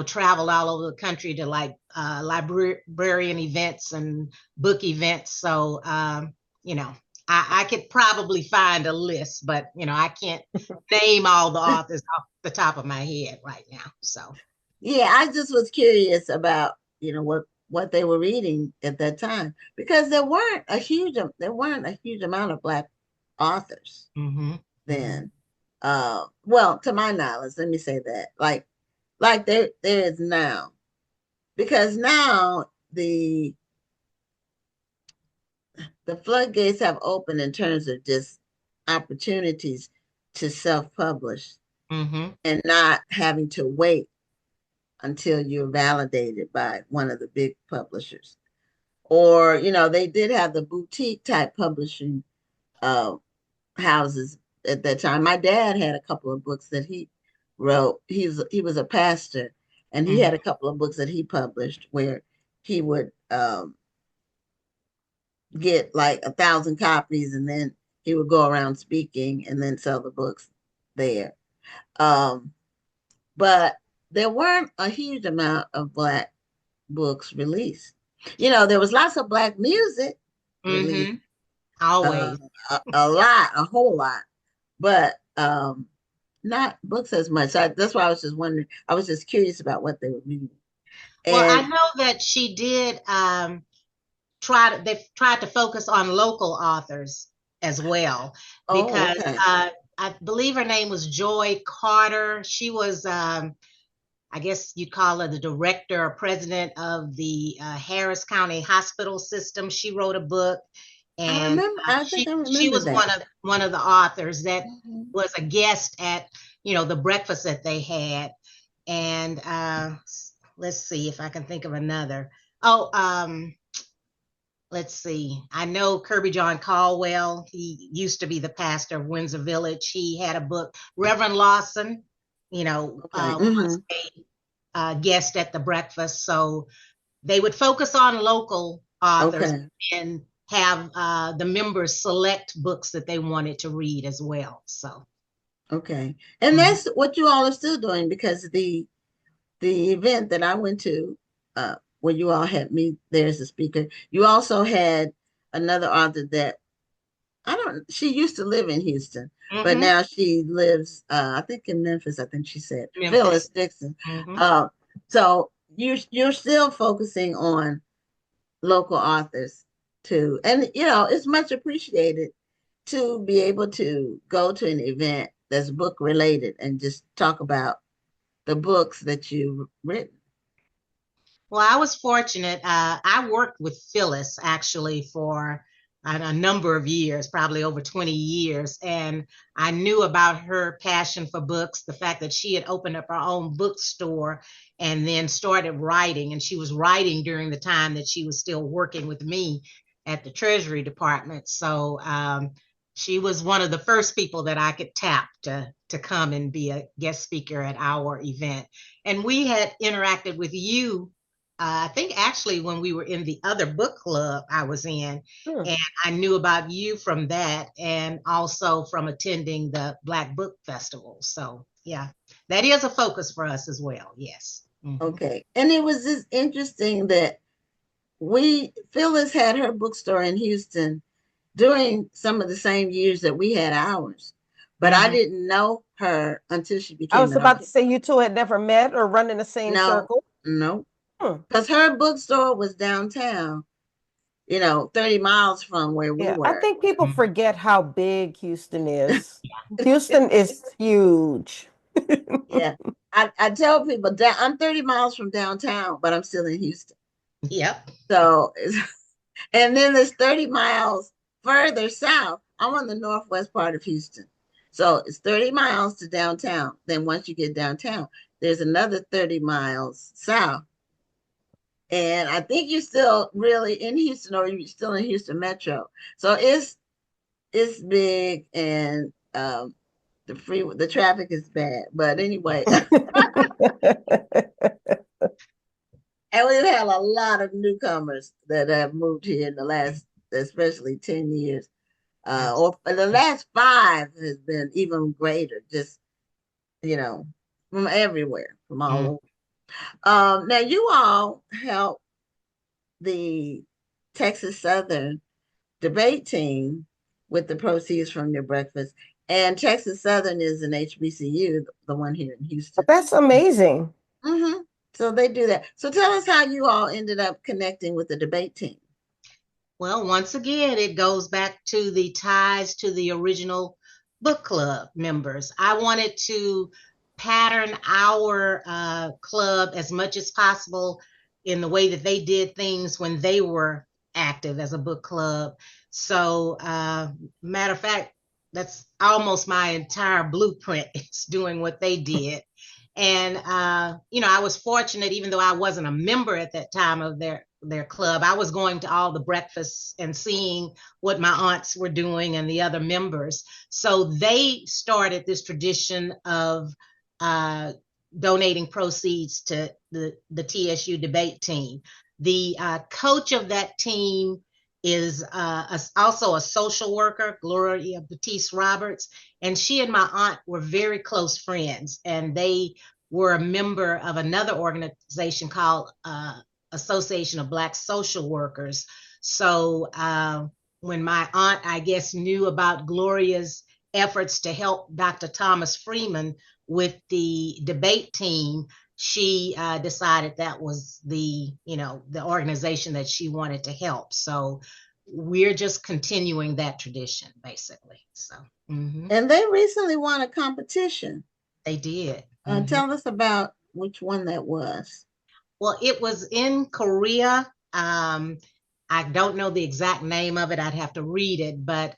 traveled all over the country to like librarian events and book events. So, I could probably find a list, but, I can't name all the authors off the top of my head right now. So. Yeah, I just was curious about, what they were reading at that time, because there weren't a huge amount of Black authors then. Well, to my knowledge, let me say that, like there is now, because now the floodgates have opened in terms of just opportunities to self-publish and not having to wait until you're validated by one of the big publishers. Or, they did have the boutique type publishing houses at that time. My dad had a couple of books that he wrote. He was a pastor, and he had a couple of books that he published where he would get like 1,000 copies, and then he would go around speaking and then sell the books there. But there weren't a huge amount of Black books released. There was lots of Black music released. Always. A whole lot, but not books as much. That's why I was just wondering. I was just curious about what they were reading. Well, I know that she did they tried to focus on local authors as well, because I believe her name was Joy Carter. She was I guess you'd call her the director or president of the Harris County Hospital System. She wrote a book, and she was that. one of the authors that was a guest at the breakfast that they had. And let's see if I can think of another. Let's see. I know Kirby John Caldwell. He used to be the pastor of Windsor Village. He had a book. Reverend Lawson, was a guest at the breakfast. So they would focus on local authors and have the members select books that they wanted to read as well. So. Okay. And that's what you all are still doing, because the event that I went to, where you all had me there as a speaker, you also had another author that she used to live in Houston, but now she lives, I think in Memphis, I think she said, Phyllis Memphis. Dixon. So you're still focusing on local authors too. And, it's much appreciated to be able to go to an event that's book related and just talk about the books that you've written. Well, I was fortunate. I worked with Phyllis actually for a number of years, probably over 20 years. And I knew about her passion for books, the fact that she had opened up her own bookstore and then started writing. And she was writing during the time that she was still working with me at the Treasury Department. So she was one of the first people that I could tap to come and be a guest speaker at our event. And we had interacted with you, I think actually when we were in the other book club I was in, and I knew about you from that, and also from attending the Black Book Festival. So yeah, that is a focus for us as well. Yes. Okay. And it was just interesting that Phyllis had her bookstore in Houston during some of the same years that we had ours. But I didn't know her until she became I was about to say you two had never met or run in the same circle. No. Because her bookstore was downtown, 30 miles from where we were. I think people forget how big Houston is. Houston is huge. Yeah. I tell people that I'm 30 miles from downtown, but I'm still in Houston. Yep. So, and then there's 30 miles further south. I'm on the northwest part of Houston. So it's 30 miles to downtown. Then once you get downtown, there's another 30 miles south. And I think you're still really in Houston, or you're still in Houston Metro. So it's big, and the traffic is bad. But anyway, and we've had a lot of newcomers that have moved here in the last, especially 10 years. Or the last 5 has been even greater, just, from everywhere, from all over. Now, you all help the Texas Southern debate team with the proceeds from your breakfast. And Texas Southern is an HBCU, the one here in Houston. That's amazing. So they do that. So tell us how you all ended up connecting with the debate team. Well, once again, it goes back to the ties to the original book club members. I wanted to pattern our club as much as possible in the way that they did things when they were active as a book club. So, matter of fact, that's almost my entire blueprint is doing what they did. And, I was fortunate, even though I wasn't a member at that time of their club, I was going to all the breakfasts and seeing what my aunts were doing and the other members. So they started this tradition of donating proceeds to the TSU debate team. The coach of that team is also a social worker, Gloria Batiste Roberts, and she and my aunt were very close friends, and they were a member of another organization called Association of Black Social Workers. So when my aunt, I guess, knew about Gloria's efforts to help Dr. Thomas Freeman with the debate team, she decided that was the organization that she wanted to help. So we're just continuing that tradition, basically. So, And they recently won a competition. They did. Tell us about which one that was. Well, it was in Korea. I don't know the exact name of it. I'd have to read it, but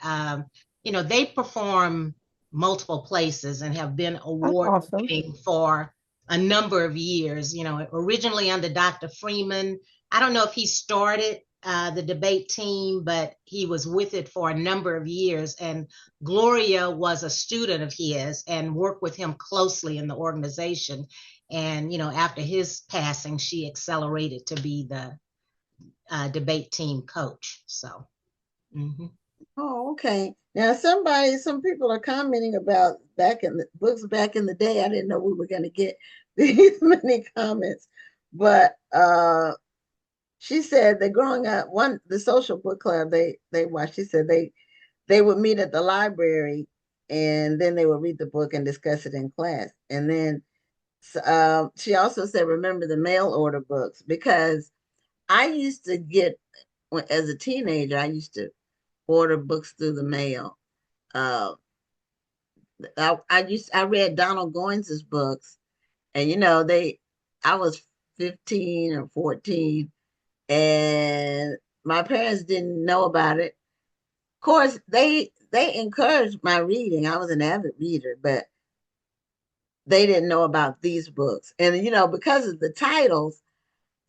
they perform multiple places and have been award winning for a number of years. Originally under Dr. Freeman. I don't know if he started the debate team, but he was with it for a number of years. And Gloria was a student of his and worked with him closely in the organization. And, after his passing, she accelerated to be the debate team coach. So. Oh, okay. Now some people are commenting about back in the books back in the day. I didn't know we were going to get these many comments, but she said that growing up, the social book club they watched. She said they would meet at the library, and then they would read the book and discuss it in class. And then she also said, remember the mail order books, because I used to get, as a teenager, I used to order books through the mail. Uh, I read Donald Goins's books, and I was 15 or 14, and my parents didn't know about it. Of course, they encouraged my reading. I was an avid reader, but they didn't know about these books. And because of the titles,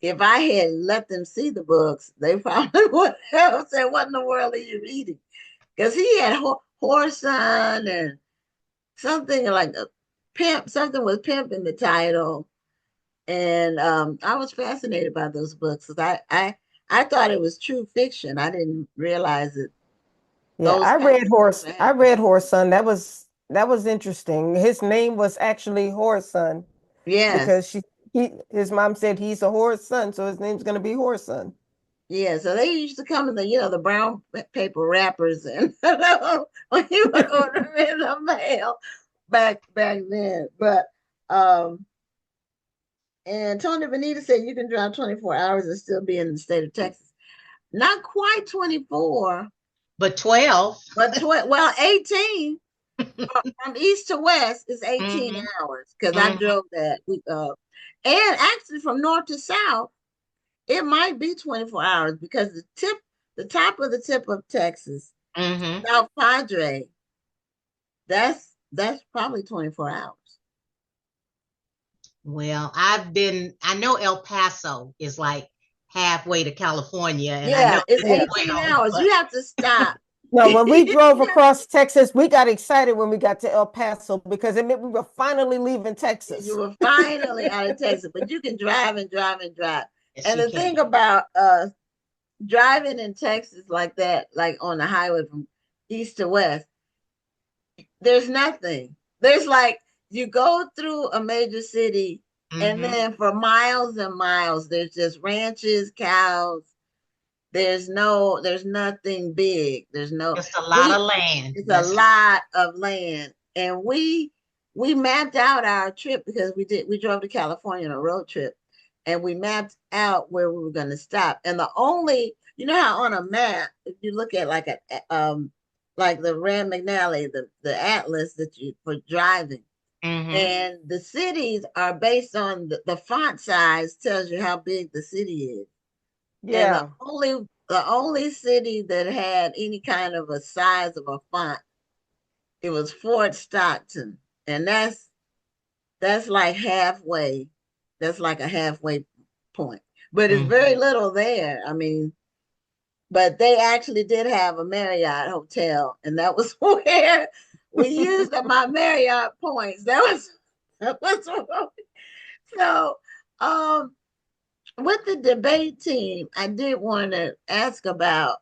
if I had let them see the books, they probably would have said, "What in the world are you reading?" Because he had Whoreson and something like a pimp, something with pimp in the title. And I was fascinated by those books because I thought it was true fiction. I didn't realize that Yeah, those kinds of things were I happening. read Horse Son. That was interesting. His name was actually Horse Son Yes. because his mom said he's a horse son, so his name's gonna be Horse Son. Yeah, so they used to come in the brown paper wrappers, and when you would order in the mail back then. But um and Tony Benita said you can drive 24 hours and still be in the state of Texas. Not quite 24, But 12. but 18 from east to west is 18 Hmm. hours because I Hmm. drove that. And actually from north to south, it might be 24 hours because the top of the tip of Texas, Hmm. South Padre, that's probably 24 hours. Well, I know El Paso is like halfway to California, and I know Yeah, it's Yeah. that's 18 12, hours. but You have to stop. No, when we drove Yeah, across Texas, we got excited when we got to El Paso because it meant we were finally leaving you Texas. were finally out of Texas, but you can drive and drive and drive. yes, And you the can. thing about driving in Texas like that, like on the highway from east to west, there's nothing. There's like you go through a major city, and Hmm. then for miles and miles, there's just ranches, cows. There's nothing big. There's no Just a lot we. of land. It's a That's lot of land, and we mapped out our trip because we drove to California on a road trip, and we mapped out where we were going to stop. And the only, how on a map, if you look at like the Rand McNally, the atlas that you for driving, hmm. and the cities are based on the font size tells you how big the city is. And the Yeah. only city that had any kind of a size of a font, it was Fort Stockton, and that's like halfway. That's like a halfway point, but it's Hmm. very little there. I mean, but they actually did have a Marriott hotel, and that was where we used my Marriott points. That was so. Um, with the debate team, I did want to ask about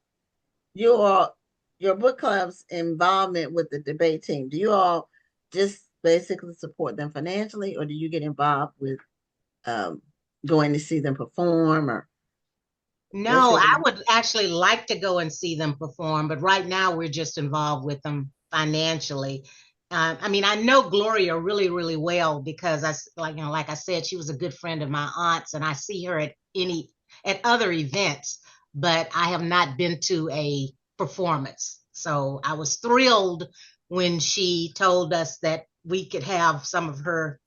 your your book club's involvement with the debate team. Do you all just basically support them financially, or do you get involved with um, going to see them perform, or what's No, your I would actually like to go and see them perform, but right now we're just involved with them financially. I mean, I know Gloria really, really well because like I said, she was a good friend of my aunt's, and I see her at other events, but I have not been to a performance. So I was thrilled when she told us that we could have some of her,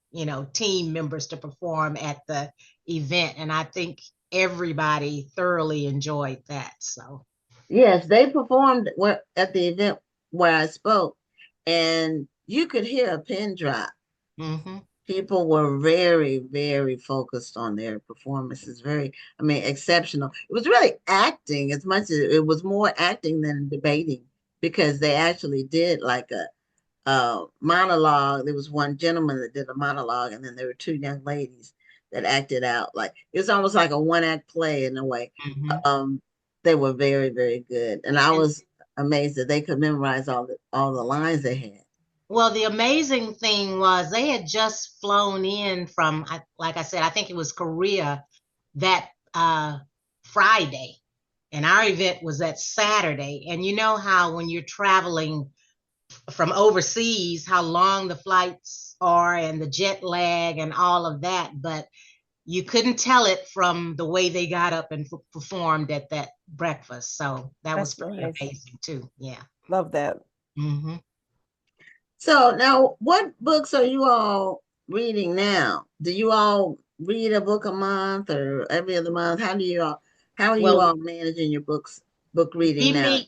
team members to perform at the event, and I think everybody thoroughly enjoyed that. So, Yes, they performed at the event where I spoke, and you could hear a pin drop. hmm. People were very, very focused on their performances. Very, I mean, exceptional. It was really acting as much as it was more acting than debating because they actually did like a monologue. There was one gentleman that did a monologue, and then there were two young ladies that acted out. Like it was almost like a one act play in a way. Hmm. Um, they were very, very good, and I And was. amazed that they could memorize all the lines they had. Well, the amazing thing was they had just flown in from, like I said, I think it was Korea that Friday, and our event was that Saturday. And you know how when you're traveling from overseas, how long the flights are and the jet lag and all of that, but you couldn't tell it from the way they got up and performed at that breakfast. So that was pretty amazing too. Yeah. Love that. Mm-hmm. So now, what books are you all reading now? Do you all read a book a month or every other month? How are you all managing your book reading we now? meet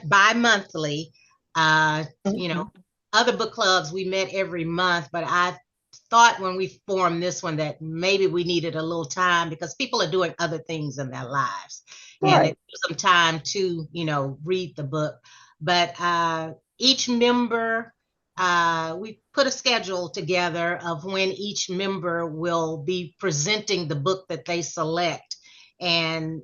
bi-monthly. You know, other book clubs we met every month, but I thought when we formed this one that maybe we needed a little time because people are doing other things in their lives, and it gives them time to, you know, read the book. But each member, we put a schedule together of when each member will be presenting the book that they select. And,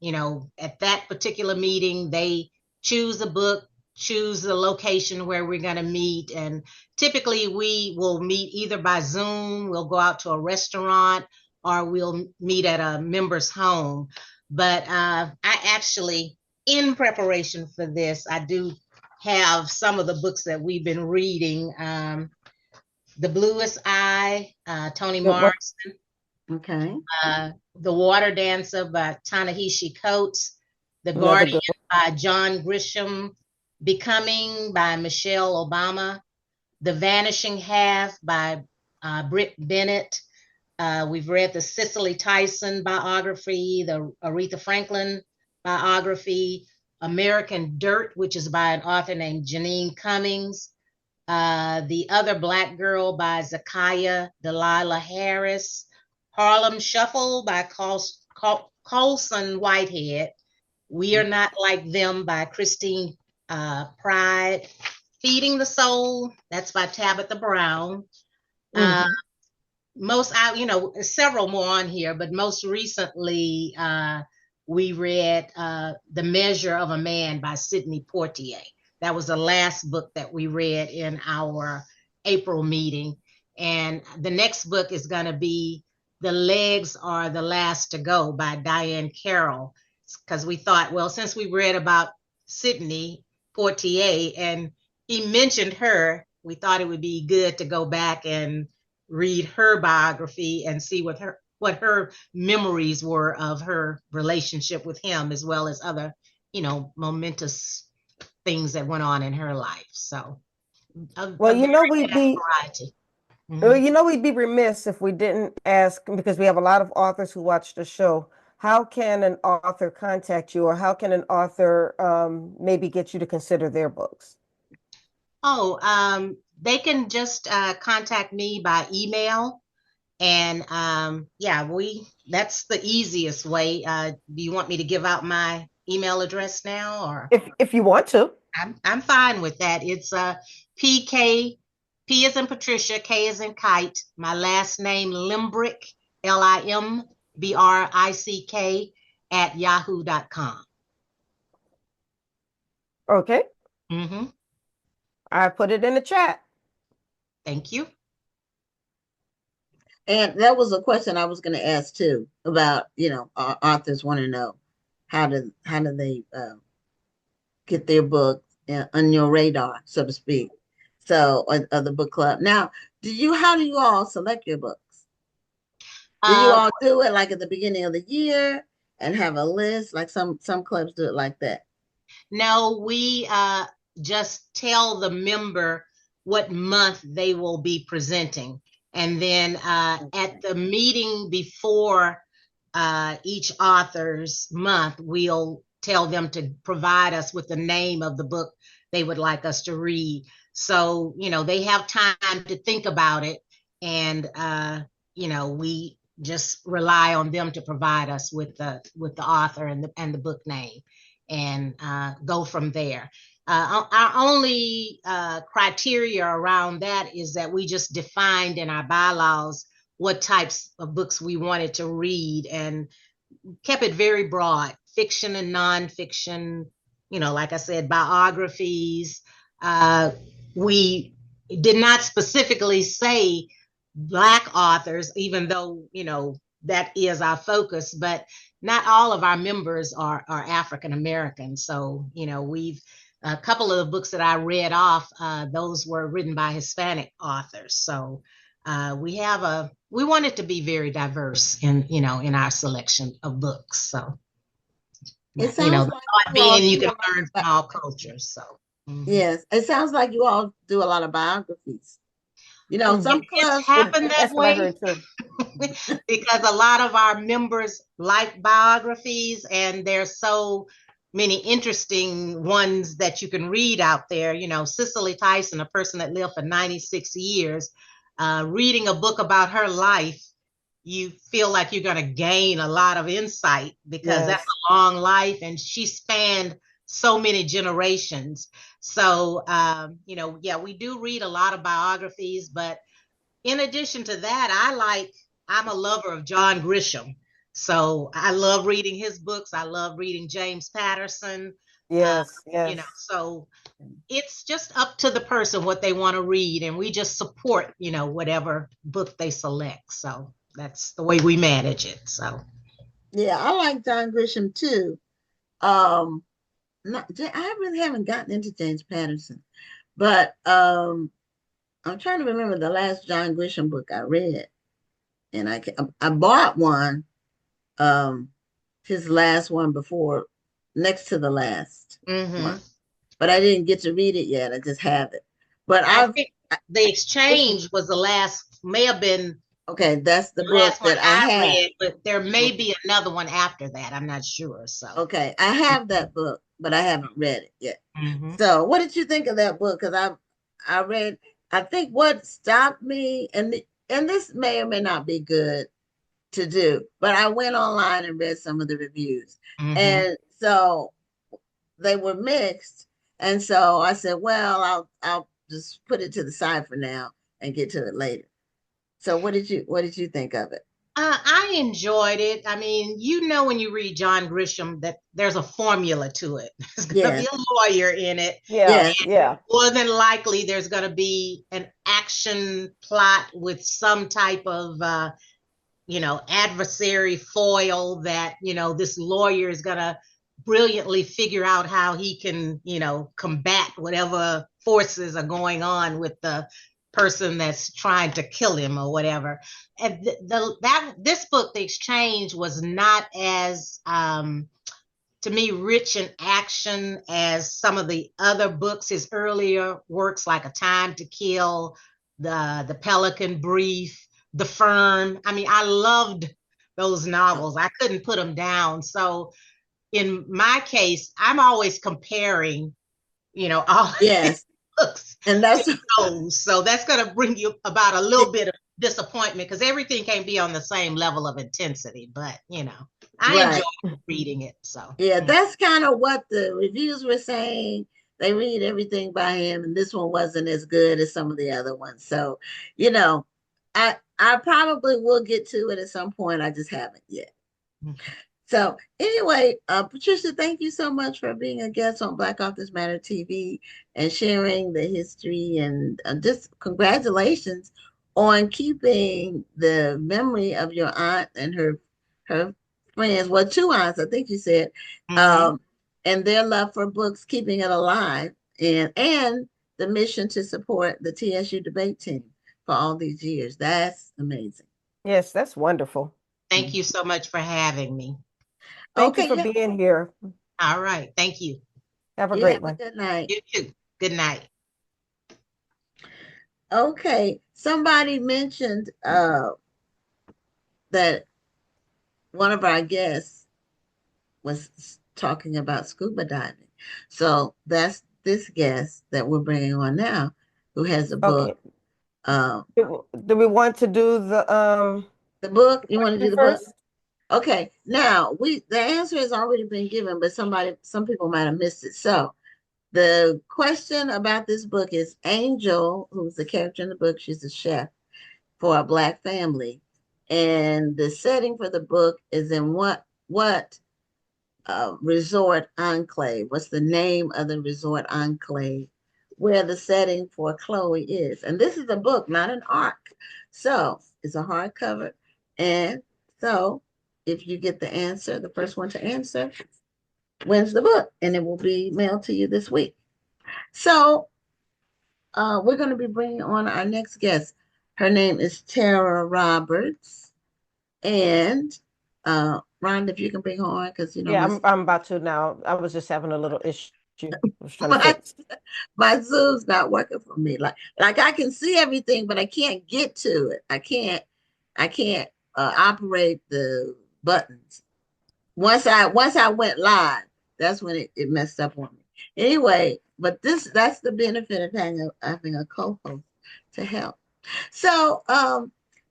you know, at that particular meeting, they choose a book, choose the location where we're going to meet. And typically we will meet either by Zoom, we'll go out to a restaurant, or we'll meet at a member's home. But I actually, in preparation for this, I do have some of the books that we've been reading. The Bluest Eye, Toni Morrison. Okay. The Water Dancer by Ta-Nehisi Coates. The Guardian by John Grisham. Becoming by Michelle Obama. The Vanishing Half by Britt Bennett. We've read the Cicely Tyson biography, the Aretha Franklin biography, American Dirt, which is by an author named Janine Cummings, The Other Black Girl by Zakiya Delilah Harris, Harlem Shuffle by Colson Whitehead, We Are Not Like Them by Christine Pride, Feeding the Soul, that's by Tabitha Brown. You know, several more on here, but most recently, we read The Measure of a Man by Sidney Poitier. That was the last book that we read in our April meeting. And the next book is going to be The Legs Are the Last to Go by Diane Carroll, because we thought, well, since we read about Sidney Poitier and he mentioned her, we thought it would be good to go back and read her biography and see what her memories were of her relationship with him, as well as other, you know, momentous things that went on in her life. So, well, you know, we'd be remiss if we didn't ask, because we have a lot of authors who watch the show. How can an author contact you, or how can an author maybe get you to consider their books? They can just contact me by email. And that's the easiest way. Do you want me to give out my email address now, or if you want to? I'm fine with that. It's PK, P as in Patricia, K as in Kite, my last name Limbrick, LIMBRICK @yahoo.com. Okay. Mm-hmm. I put it in the chat. Thank you. And that was a question I was going to ask too, about, you know, authors want to know how do they get their book on your radar, so to speak. So, of the book club. Now, how do you all select your books? Do you all do it like at the beginning of the year and have a list, like some clubs do it like that? No, we just tell the member what month they will be presenting. And then at the meeting before each author's month, we'll tell them to provide us with the name of the book they would like us to read. So, you know, they have time to think about it. And, you know, we just rely on them to provide us with the author and the book name, and go from there. Our only criteria around that is that we just defined in our bylaws what types of books we wanted to read, and kept it very broad: fiction and nonfiction, like I said, biographies. We did not specifically say Black authors, even though, that is our focus, but not all of our members are African American. So, we've a couple of the books that I read off, those were written by Hispanic authors. So we want it to be very diverse in our selection of books. So, It sounds the like thought you all being you do a can lot learn from all cultures. So, yes, it sounds like you all do a lot of biographies. Some it's clubs, happened that That's what I way. heard too. Because a lot of our members like biographies, and there's so many interesting ones that you can read out there. Cicely Tyson, a person that lived for 96 years, reading a book about her life, you feel like you're going to gain a lot of insight because that's Yes. a long life, and she spanned so many generations. So, yeah, we do read a lot of biographies, but in addition to that, I'm a lover of John Grisham. So I love reading his books. I love reading James Patterson. Yes. Yes. So it's just up to the person what they want to read, and we just support, whatever book they select. So that's the way we manage it. So yeah, I like John Grisham too. Um, I really haven't gotten into James Patterson, but I'm trying to remember the last John Grisham book I read, and I bought one, um, his last one before, next to the last one, but I didn't get to read it yet. I just have it. But I think The Exchange was the last, may have been okay. That's the the book last one that I have. read, but there may be another one after that. I'm not sure. So Okay, I have that book, but I haven't read it yet. Mhm. So, what did you think of that book? Because I read. I think what stopped me, and this may or may not be good to do, but I went online and read some of the reviews, and so they were mixed. And so I said, well, I'll just put it to the side for now and get to it later. So, what did you think of it? I enjoyed it. I mean, when you read John Grisham that there's a formula to it. There's going to be Yes, a lawyer in it. Yeah. yes, Yeah. More than likely, there's going to be an action plot with some type of, adversary foil that, this lawyer is going to brilliantly figure out how he can, combat whatever forces are going on with the person that's trying to kill him or whatever. And this book, The Exchange, was not as to me rich in action as some of the other books, his earlier works like A Time to Kill, the Pelican Brief, The Firm. I mean, I loved those novels. I couldn't put them down. So in my case, I'm always comparing, all yes, books and that's to those. So that's going to bring you about a little bit of disappointment because everything can't be on the same level of intensity. But, I right. enjoy reading it. So, Yeah, that's kind of what the reviews were saying. They read everything by him, and this one wasn't as good as some of the other ones. So, I probably will get to it at some point. I just haven't yet. So anyway, Patricia, thank you so much for being a guest on Black Authors Matter TV and sharing the history, and just congratulations on keeping the memory of your aunt and her friends, well, two aunts, I think you said, and their love for books, keeping it alive, and the mission to support the TSU debate team for all these years. That's amazing. Yes, that's wonderful. thank you so much for having me. Thank you Okay, for being here. All right. Thank you. Have a you great have a one. good night. You too. Good night. Okay, somebody mentioned that one of our guests was talking about scuba diving. So that's this guest that we're bringing on now, who has a Okay. book. Um, Do we want to do the book, you want to do the book? first? Okay, now the answer has already been given, but some people might have missed it. So the question about this book is Angel, who's the character in the book, she's a chef for a Black family. And the setting for the book is in what resort enclave. What's the name of the resort enclave where the setting for Chloe is? And this is a book, not an arc. So it's a hardcover. And so if you get the answer, the first one to answer wins the book, and it will be mailed to you this week. So we're going to be bringing on our next guest. Her name is Tara Roberts. And Rhonda, if you can bring her on, because you know Yeah, I'm about to now. I was just having a little issue. I was trying to my, fix. my Zoom's not working for me. Like I can see everything, but I can't get to it. I can't operate the buttons. Once I went live, that's when it messed up on me. Anyway, but that's the benefit of having a co-host to help. So,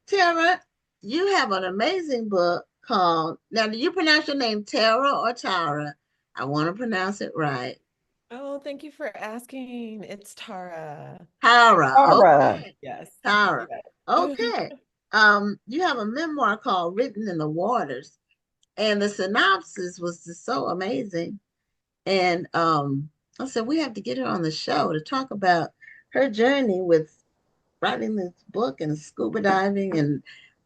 Tara, you have an amazing book called, now do you pronounce your name Tara or Tara? I want to pronounce it right. Oh, thank you for asking. It's Tara. Tara. Tara. Okay. Yes. Tara. Right. Okay. You have a memoir called Written in the Waters, and the synopsis was just so amazing. And I said we have to get her on the show to talk about her journey with writing this book and scuba diving and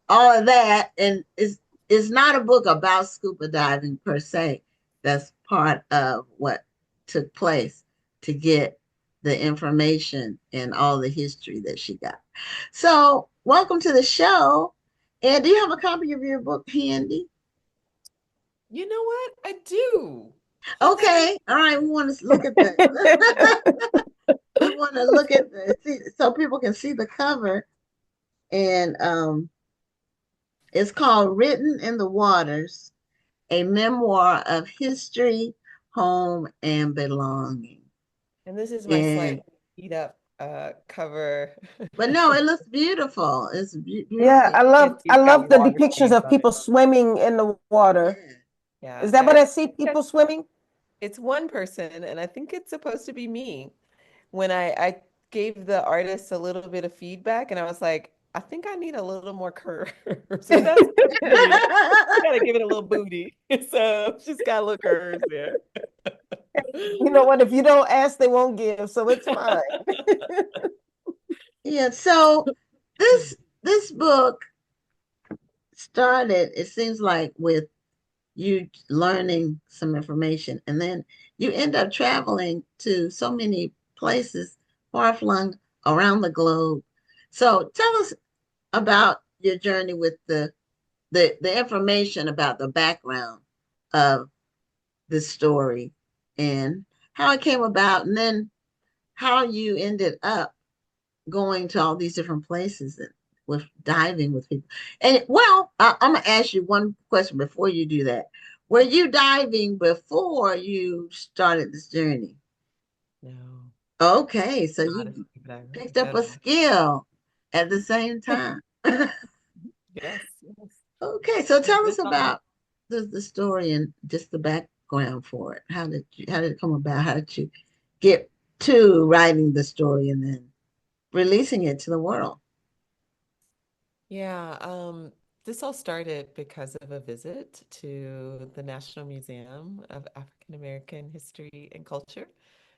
all of that. And it's not a book about scuba diving per se. That's part of what took place to get the information and all the history that she got. So welcome to the show. And do you have a copy of your book handy? You know what? I do. Okay. All right. We want to look at the we want to look at so people can see the cover. And it's called Written in the Waters, a memoir of history, home, and belonging. And this is my And slightly beat up cover. but no, it looks beautiful. It's beautiful. Yeah, It's I got love the water depictions stains of on people it. swimming in the water. Yeah. Is that what I see? People swimming? It's one person, and I think it's supposed to be me. When I gave the artist a little bit of feedback, and I was like, I think I need a little more curve. So that's me. You gotta give it a little booty. So she's got a little curves there. You know what? If you don't ask, they won't give, so it's fine. Yeah, so this book started, it seems like, with you learning some information, and then you end up traveling to so many places far flung around the globe. So tell us about your journey with the information about the background of the story and how it came about, and then how you ended up going to all these different places and with diving with people. And well, I'm gonna ask you one question before you do that. Were you diving before you started this journey? No, Okay, so not a you scuba diver picked up at a all. skill at the same time. Yes, Okay, so tell us yes. about the story and just the background for it. How did it come about? How did you get to writing the story and then releasing it to the world? Yeah, this all started because of a visit to the National Museum of African American History and Culture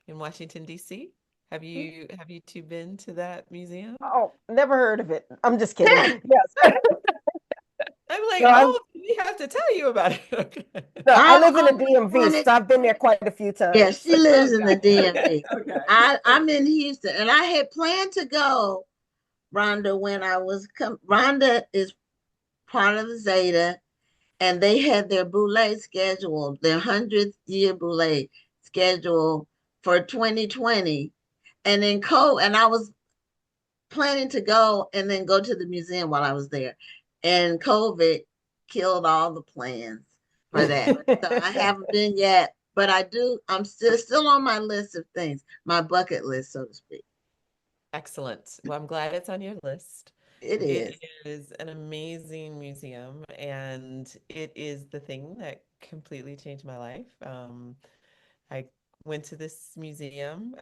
in Washington, D.C. Have you two been to that museum? Oh, never heard of it. I'm just kidding. Yes. I'm like, No, oh, we have to tell you about it. no, I live in the I always DMV, wanted, so I've been there quite a few yeah, times. she lives in the Okay. DMV. Okay. I'm in Houston, and I had planned to go, Rhonda, when I was Rhonda is part of the Zeta, and they had their boule scheduled, their 100th year boule scheduled for 2020. And then and I was planning to go and then go to the museum while I was there. And COVID killed all the plans for that. So I haven't been yet, but I'm still on my list of things, my bucket list, so to speak. Excellent. Well, I'm glad it's on your list. It It is. is an amazing museum, and it is the thing that completely changed my life. I went to this museum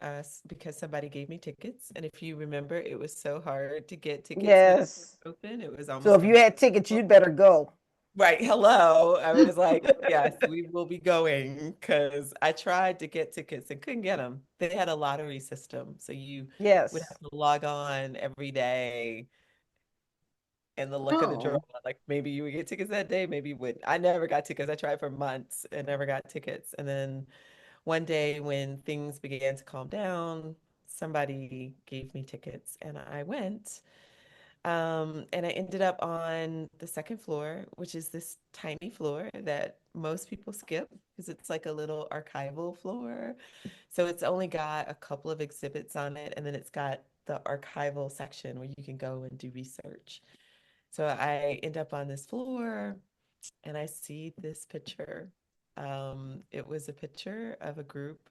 because somebody gave me tickets, and if you remember, it was so hard to get tickets when it Yes. was open. It was So almost if you had tickets, impossible. you'd better go. Right. Hello. I was like, yes, we will be going because I tried to get tickets and couldn't get them. They had a lottery system. So you would Yes. have to log on every day and the luck of the draw. Oh, Like maybe you would get tickets that day, maybe you wouldn't. I never got tickets. I tried for months and never got tickets. And then one day when things began to calm down, somebody gave me tickets and I went. And I ended up on the second floor, which is this tiny floor that most people skip because it's like a little archival floor. So it's only got a couple of exhibits on it, and then it's got the archival section where you can go and do research. So I end up on this floor and I see this picture. It was a picture of a group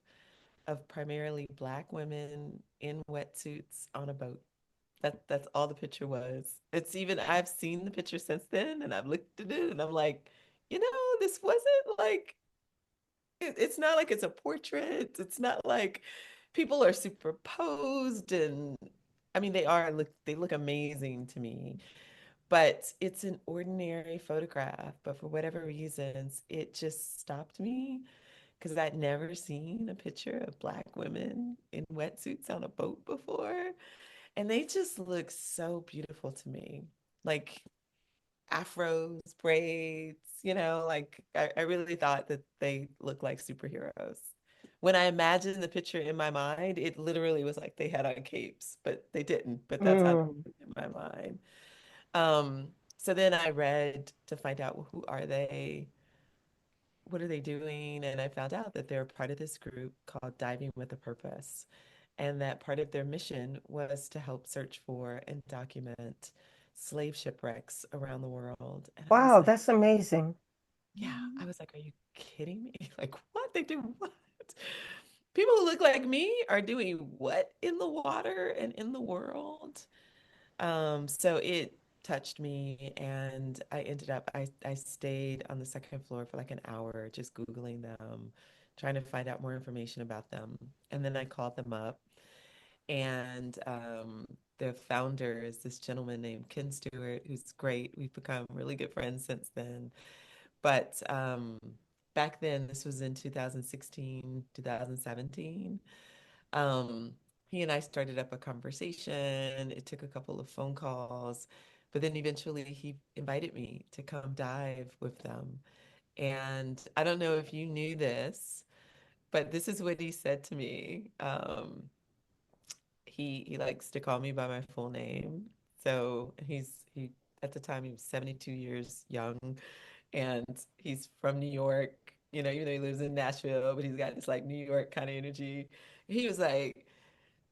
of primarily Black women in wetsuits on a boat. That's all the picture was. It's even I've seen the picture since then and I've looked at it and I'm like, this wasn't like it's not like it's a portrait. It's not like people are superposed and I mean they look amazing to me, but it's an ordinary photograph. But for whatever reasons, it just stopped me because I'd never seen a picture of Black women in wetsuits on a boat before. And they just look so beautiful to me. Like afros, braids, like I really thought that they looked like superheroes. When I imagined the picture in my mind, it literally was like they had on capes, but they didn't. But that's how they Mm. looked in my mind. So then I read to find out, well, who are they? What are they doing? And I found out that they're part of this group called Diving with a Purpose, and that part of their mission was to help search for and document slave shipwrecks around the world. And I was Wow, like, that's amazing. yeah, I was like, are you kidding me? Like, what? They do what? People who look like me are doing what in the water and in the world? So it touched me and I ended up I stayed on the second floor for like an hour just Googling them, trying to find out more information about them. And then I called them up and the founder is this gentleman named Ken Stewart, who's great. We've become really good friends since then. But back then, this was in 2016, 2017. Um, he and I started up a conversation. It took a couple of phone calls, but then eventually he invited me to come dive with them. And I don't know if you knew this, but this is what he said to me. He likes to call me by my full name. So he at the time he was 72 years young and he's from New York, even though he lives in Nashville, but he's got this like New York kind of energy. He was like,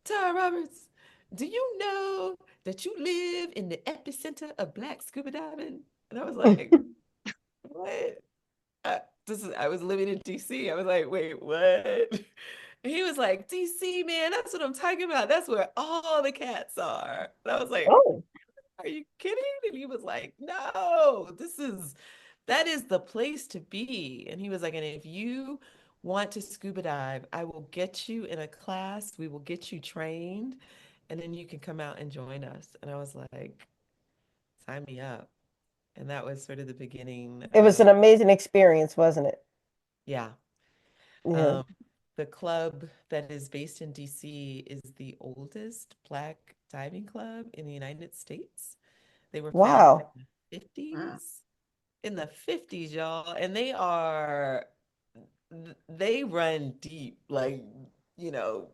Tara Roberts, do you know that you live in the epicenter of Black scuba diving? And I was like, what? I was living in DC. I was like, wait, what? And he was like, DC, man, that's what I'm talking about. That's where all the cats are. And I was like, Oh, are you kidding? And he was like, no, that is the place to be. And he was like, and if you want to scuba dive, I will get you in a class. We will get you trained, and then you can come out and join us. And I was like, sign me up. And that was sort of the beginning it was of, an amazing experience, wasn't it? yeah. Yeah. Um, the club that is based in DC is the oldest Black diving club in the United States. They were founded Wow. in the wow. 50s. In the 50s, y'all, and they run deep. Like,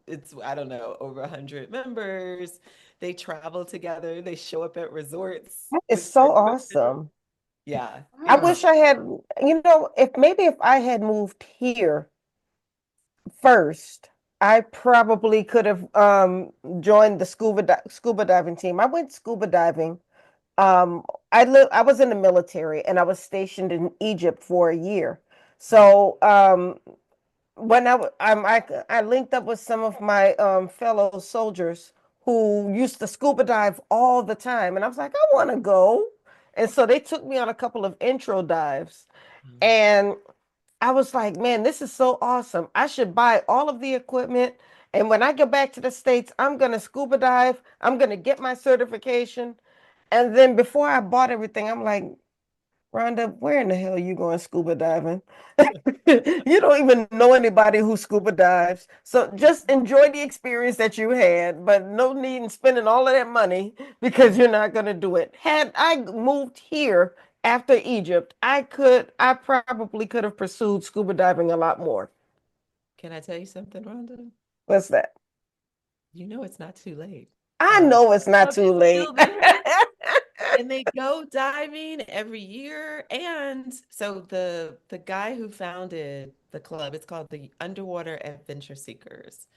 it's I don't know, over 100 members. They travel together. They show up at resorts That is with so their equipment. awesome. Yeah, I it Wow. was wish I had, if I had moved here first, I probably could have joined the scuba diving team. I went scuba diving. I was in the military and I was stationed in Egypt for a year. So when I linked up with some of my fellow soldiers who used to scuba dive all the time, and I was like, I want to go. And so they took me on a couple of intro dives, and I was like, man, this is so awesome. I should buy all of the equipment. And when I get back to the States, I'm going to scuba dive. I'm going to get my certification. And then before I bought everything, I'm like, Rhonda, where in the hell are you going scuba diving? You don't even know anybody who scuba dives. So just enjoy the experience that you had, but no need in spending all of that money because you're not going to do it. Had I moved here after Egypt, I probably could have pursued scuba diving a lot more. Can I tell you something, Rhonda? What's that? You know it's not too late. I know it's not Club too is late. still there, and they go diving every year. And so the guy who founded the club, it's called the Underwater Adventure Seekers.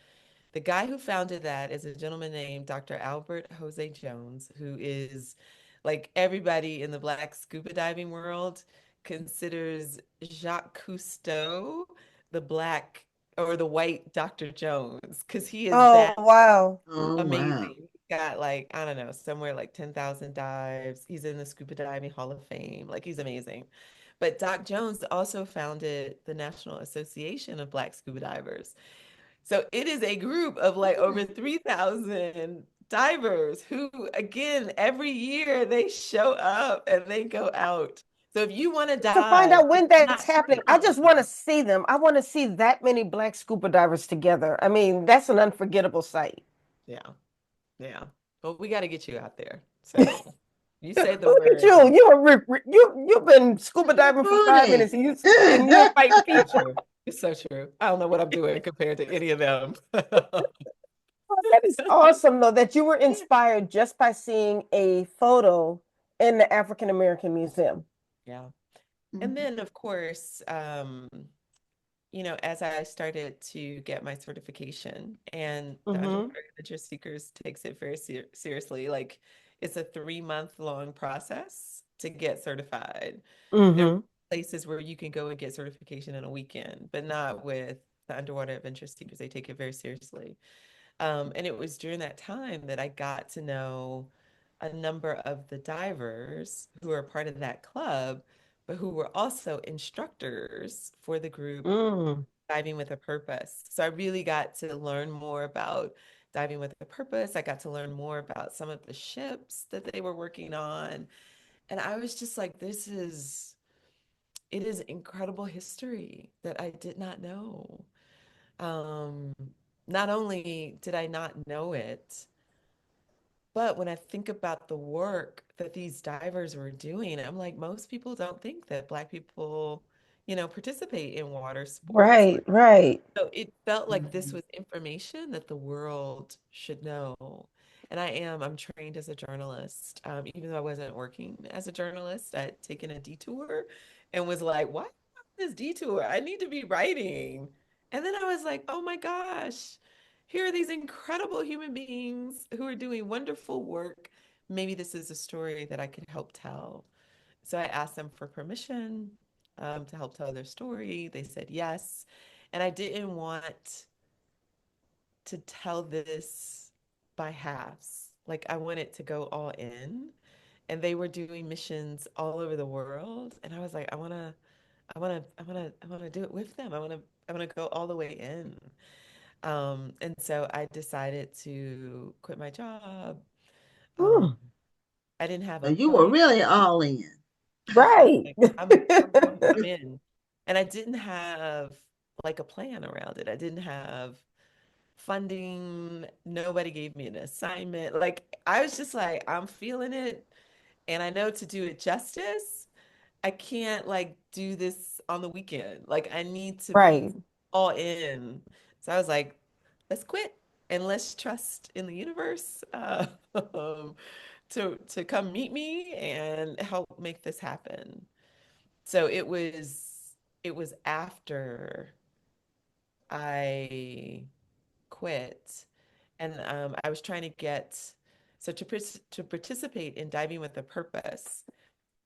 The guy who founded that is a gentleman named Dr. Albert Jose Jones, who is like everybody in the Black scuba diving world considers Jacques Cousteau the Black or the white Dr. Jones, because he is Oh, that wow. Oh, wow. amazing. He's got like, I don't know, somewhere like 10,000 dives. He's in the Scuba Diving Hall of Fame. Like, he's amazing. But Doc Jones also founded the National Association of Black Scuba Divers. So it is a group of like over 3,000 divers who, again, every year they show up and they go out. So if you want to To find dive, out it's when that's not happening, I just want to see them. I want to see that many black scuba divers together. I mean, that's an unforgettable sight. yeah, yeah. But we got to get you out there. So you say the Look at word. you. You've been scuba diving for 5 minutes and you're fighting So people. true. It's so true. I don't know what I'm doing compared to any of them. That is awesome, though, that you were inspired just by seeing a photo in the African American Museum. Yeah. And then, of course, as I started to get my certification, and the Mm-hmm. Underwater Adventure Seekers takes it very seriously. Like, it's a 3-month long process to get certified. There are Mm-hmm. places where you can go and get certification in a weekend, but not with the Underwater Adventure Seekers. They take it very seriously. And it was during that time that I got to know a number of the divers who are part of that club, but who were also instructors for the group Mm. Diving with a Purpose. So I really got to learn more about Diving with a Purpose. I got to learn more about some of the ships that they were working on. And I was just like, it is incredible history that I did not know. Um, Not only did I not know it, but when I think about the work that these divers were doing, I'm like, most people don't think that Black people, participate in water sports. Right, right. So it felt like this Mhm. was information that the world should know. And I'm trained as a journalist. Even though I wasn't working as a journalist, I'd taken a detour and was like, why this detour? I need to be writing. And then I was like, oh my gosh, here are these incredible human beings who are doing wonderful work. Maybe this is a story that I could help tell. So I asked them for permission to help tell their story. They said yes. And I didn't want to tell this by halves. Like, I wanted to go all in. And they were doing missions all over the world. And I was like, I want to do it with them. I want to go all the way in. And so I decided to quit my job. Um, Mm. I didn't have So a you were plan. really all in. I was Right. like, I'm in. And I didn't have like a plan around it. I didn't have funding. Nobody gave me an assignment. Like, I was just like, I'm feeling it. And I know to do it justice, I can't like do this on the weekend. Like, I need to be Right. all in. So I was like, let's quit and let's trust in the universe to come meet me and help make this happen. So it was after I quit, and I was trying to get so to participate in Diving with a Purpose,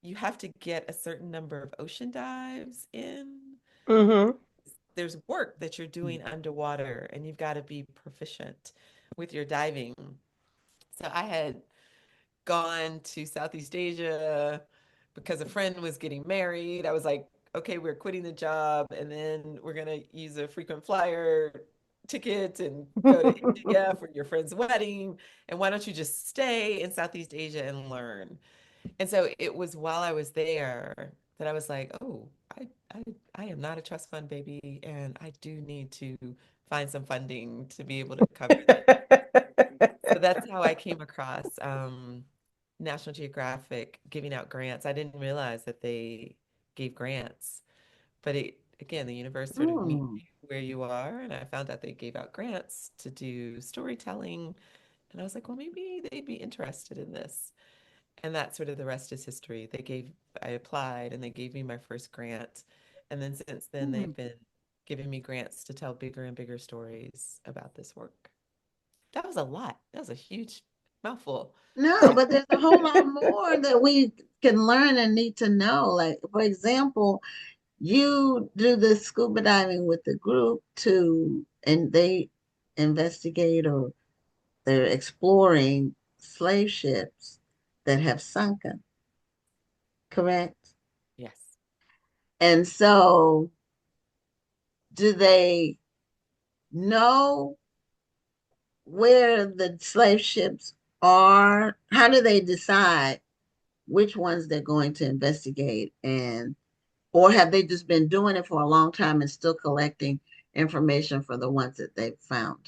you have to get a certain number of ocean dives in. Mm-hmm. There's work that you're doing underwater, and you've got to be proficient with your diving. So I had gone to Southeast Asia because a friend was getting married. I was like, okay, we're quitting the job and then we're going to use a frequent flyer ticket and go to India for your friend's wedding. And why don't you just stay in Southeast Asia and learn? And so it was while I was there that I was like, oh, I am not a trust fund baby, and I do need to find some funding to be able to cover this. So that's how I came across National Geographic giving out grants. I didn't realize that they gave grants, but again, the universe sort of meets Hmm. you where you are, and I found out they gave out grants to do storytelling, and I was like, well, maybe they'd be interested in this. And that sort of the rest is history. I applied and they gave me my first grant. And then since then, Hmm. they've been giving me grants to tell bigger and bigger stories about this work. That was a lot. That was a huge mouthful. No, but there's a whole lot more that we can learn and need to know. Like, for example, you do the scuba diving with the group too, and they investigate or they're exploring slave ships that have sunken, correct? Yes. And so, do they know where the slave ships are? How do they decide which ones they're going to investigate? And or have they just been doing it for a long time and still collecting information for the ones that they've found?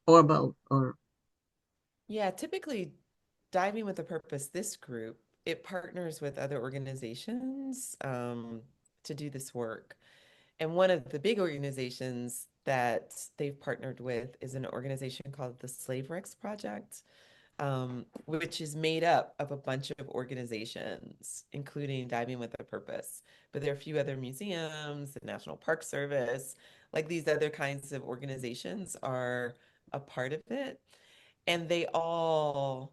Or both, or Yeah, typically Diving with a Purpose, this group, it partners with other organizations to do this work. And one of the big organizations that they've partnered with is an organization called the Slave Wrecks Project, which is made up of a bunch of organizations, including Diving with a Purpose. But there are a few other museums, the National Park Service, like these other kinds of organizations are a part of it. And they all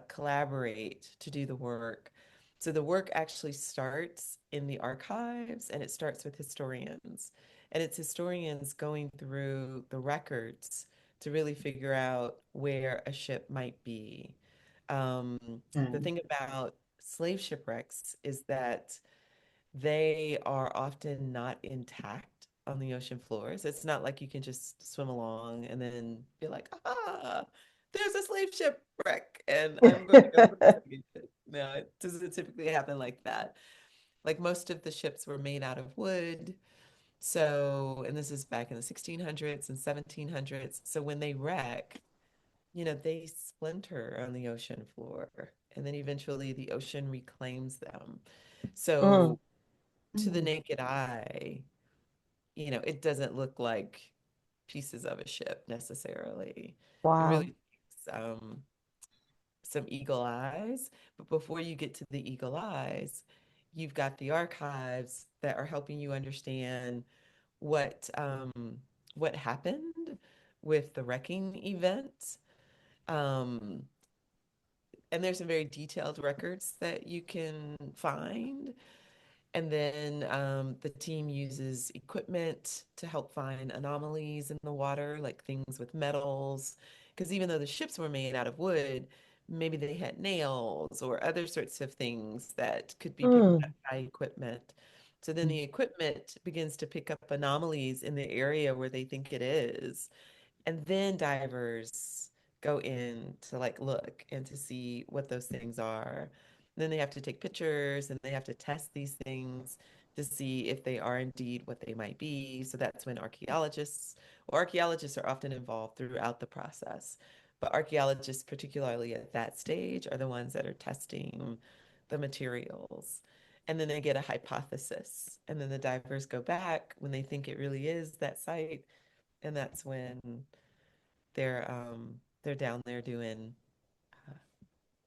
collaborate to do the work. So the work actually starts in the archives and it starts with historians. And it's historians going through the records to really figure out where a ship might be. Um, the mm, thing about slave shipwrecks is that they are often not intact on the ocean floors. It's not like you can just swim along and then be like, ah, there's a slave shipwreck and I'm going to go investigate it. No, it doesn't typically happen like that. Like most of the ships were made out of wood. So, and this is back in the 1600s and 1700s. So when they wreck, they splinter on the ocean floor and then eventually the ocean reclaims them. Mm, So to the mm, naked eye, it doesn't look like pieces of a ship necessarily. It wow. really takes some eagle eyes. But before you get to the eagle eyes, you've got the archives that are helping you understand what happened with the wrecking event. Um, and there's some very detailed records that you can find. And then the team uses equipment to help find anomalies in the water, like things with metals. Because even though the ships were made out of wood, maybe they had nails or other sorts of things that could be picked up Mm, by equipment. So then mm. the equipment begins to pick up anomalies in the area where they think it is. And then divers go in to like look and to see what those things are. And then they have to take pictures and they have to test these things to see if they are indeed what they might be. So that's when archaeologists are often involved throughout the process. But archaeologists, particularly at that stage, are the ones that are testing the materials. And then they get a hypothesis. And then the divers go back when they think it really is that site. And that's when they're down there doing uh,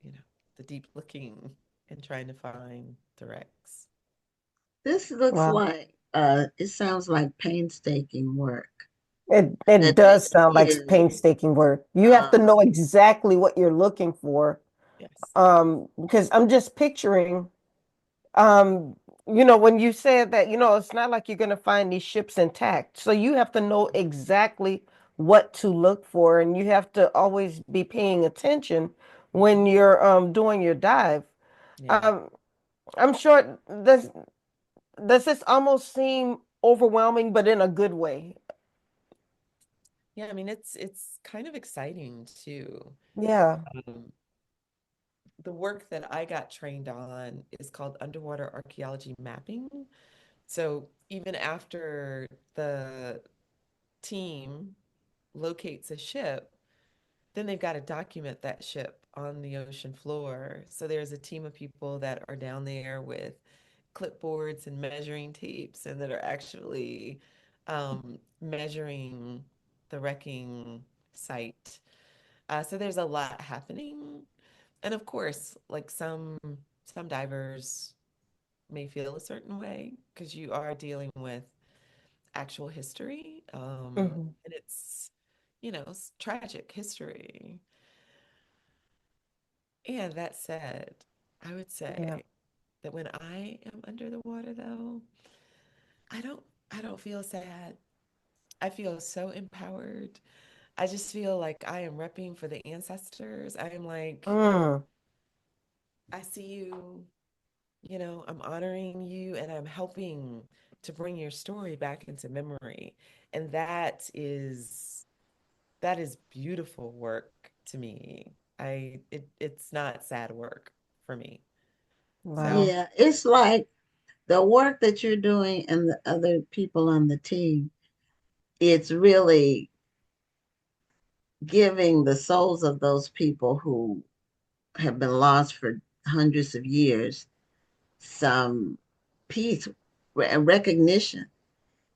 you know the deep looking and trying to find the wrecks. This looks wow. like it sounds like painstaking work It that they does sound like do. painstaking work. You have to Um, know exactly what you're looking for. Yes. Because I'm just picturing, um, when you said that, it's not like you're going to find these ships intact. So you have to know exactly what to look for, and you have to always be paying attention when Mhm. you're doing your dive. Yeah. Um, I'm sure does this almost seem overwhelming, but in a good way? Yeah, I mean it's kind of exciting too. Yeah. um, the work that I got trained on is called underwater archaeology mapping. So even after the team locates a ship, then they've got to document that ship on the ocean floor. So there's a team of people that are down there with clipboards and measuring tapes and that are actually measuring the wrecking site. So there's a lot happening. And of course, like some divers may feel a certain way because you are dealing with actual history. Mhm. And it's, tragic history. And that said, I would Yeah. say that when I am under the water though, I don't I don't feel sad. I feel so empowered. I just feel like I am repping for the ancestors. I am like, Mm. I see you, I'm honoring you and I'm helping to bring your story back into memory. And that is beautiful work to me. It's not sad work for me. So, Wow. Yeah, it's like the work that you're doing and the other people on the team, it's really giving the souls of those people who have been lost for hundreds of years some peace and recognition.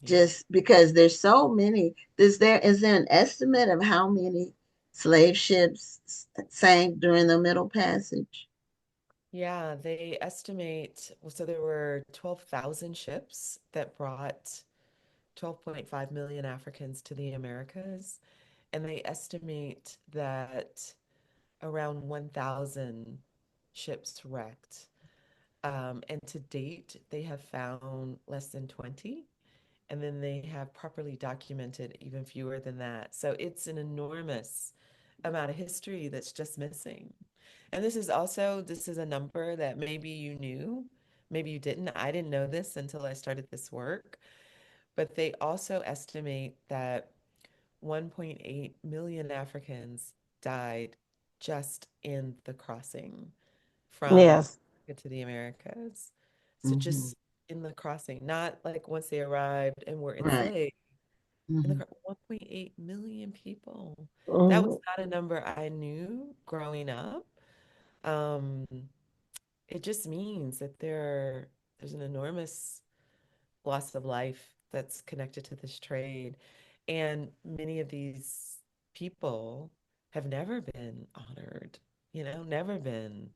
yeah. Just because there's so many, is there an estimate of how many slave ships sank during the Middle Passage? Yeah, they estimate, well, so there were 12,000 ships that brought 12.5 million Africans to the Americas, and they estimate that around 1,000 ships wrecked. And to date, they have found less than 20, and then they have properly documented even fewer than that. So it's an enormous amount of history that's just missing. And this is a number that maybe you knew, maybe you didn't. I didn't know this until I started this work, but they also estimate that 1.8 million Africans died just in the crossing from Yes. Africa to the Americas. So Hmm. just in the crossing, not like once they arrived and were Right. enslaved. In the Hmm. 1.8 million people. That was Mhm. not a number I knew growing up. Um, it just means that there's an enormous loss of life that's connected to this trade. And many of these people have never been honored, never been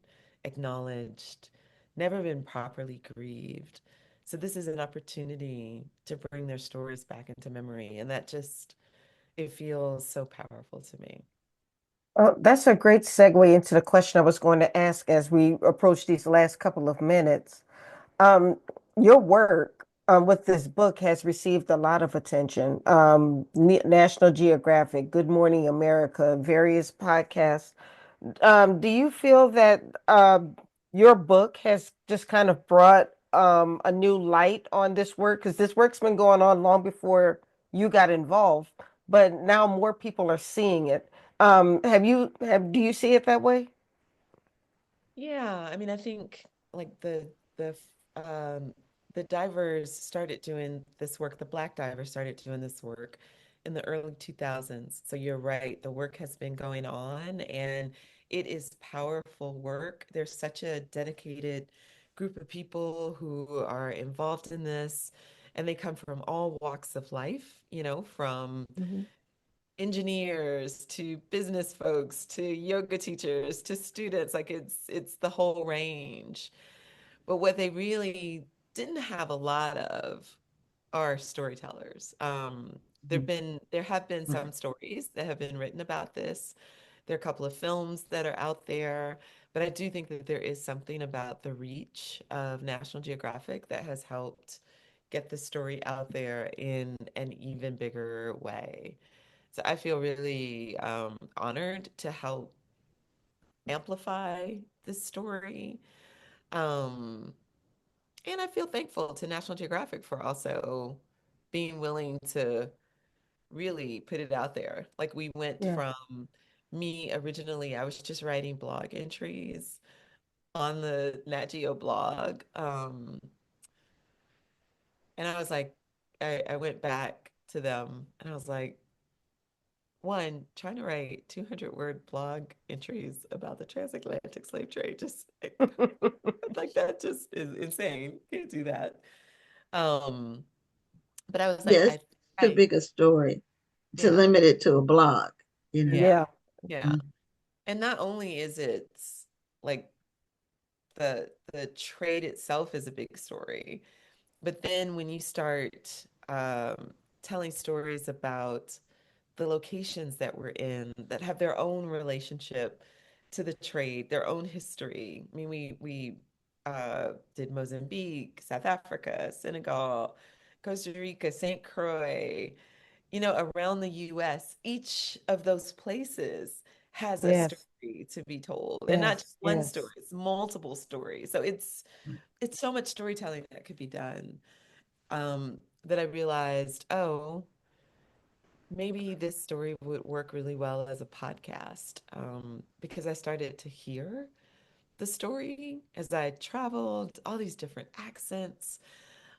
acknowledged, never been properly grieved. So this is an opportunity to bring their stories back into memory. And it feels so powerful to me. That's a great segue into the question I was going to ask as we approach these last couple of minutes. Um, your work with this book has received a lot of attention. National Geographic, Good Morning America, various podcasts. Do you feel that your book has just kind of brought a new light on this work? Because this work's been going on long before you got involved, but now more people are seeing it. Do you see it that way? Yeah, I mean, I think like um the divers started doing this work, the Black divers started doing this work in the early 2000s. So you're right, the work has been going on and it is powerful work. There's such a dedicated group of people who are involved in this, and they come from all walks of life, from Mhm. engineers to business folks to yoga teachers to students. Like it's the whole range. But what they really didn't have a lot of are storytellers. There have been Right. some stories that have been written about this. There are a couple of films that are out there, but I do think that there is something about the reach of National Geographic that has helped get the story out there in an even bigger way. So I feel really honored to help amplify this story. Um, and I feel thankful to National Geographic for also being willing to really put it out there. Like we went Yeah. from me originally, I was just writing blog entries on the Nat Geo blog. And I was like, I went back to them and I was like, one, trying to write 200-word blog entries about the transatlantic slave trade, just like that just is insane. Can't do that. Um, but I was like, Yes, too I, big a story to yeah, limit it to a blog, you know. yeah, Yeah. yeah. And not only is it like the trade itself is a big story, but then when you start telling stories about the locations that we're in that have their own relationship to the trade, their own history. I mean, we did Mozambique, South Africa, Senegal, Costa Rica, St. Croix, around the US. Each of those places has a Yes. story to be told, and not just Yes. one story, Yes. it's multiple stories. So it's so much storytelling that could be done. That I realized, oh, maybe this story would work really well as a podcast, because I started to hear the story as I traveled, all these different accents,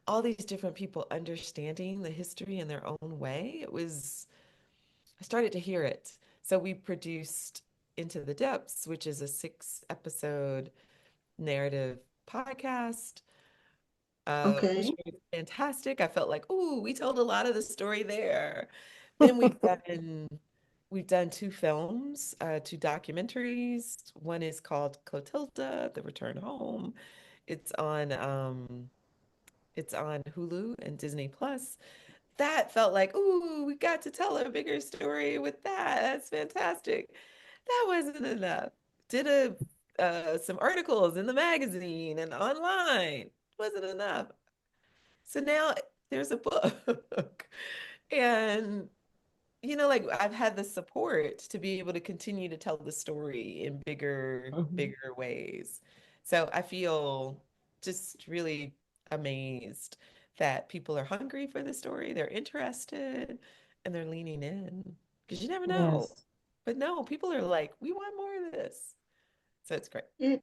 all these different people understanding the history in their own way. I started to hear it. So we produced Into the Depths, which is a 6-episode narrative podcast, which Okay. was fantastic. I felt like, ooh, we told a lot of the story there. Then we've done 2 films, 2 documentaries. One is called Clotilda, The Return Home. It's on Hulu and Disney Plus. That felt like, ooh, we got to tell a bigger story with that. That's fantastic. That wasn't enough. Did some articles in the magazine and online. Wasn't enough. So now there's a book. And like I've had the support to be able to continue to tell the story in bigger, Mhm. bigger ways. So I feel just really amazed that people are hungry for the story, they're interested, and they're leaning in because you never know. Yes. But no, people are like, we want more of this. So it's great. It,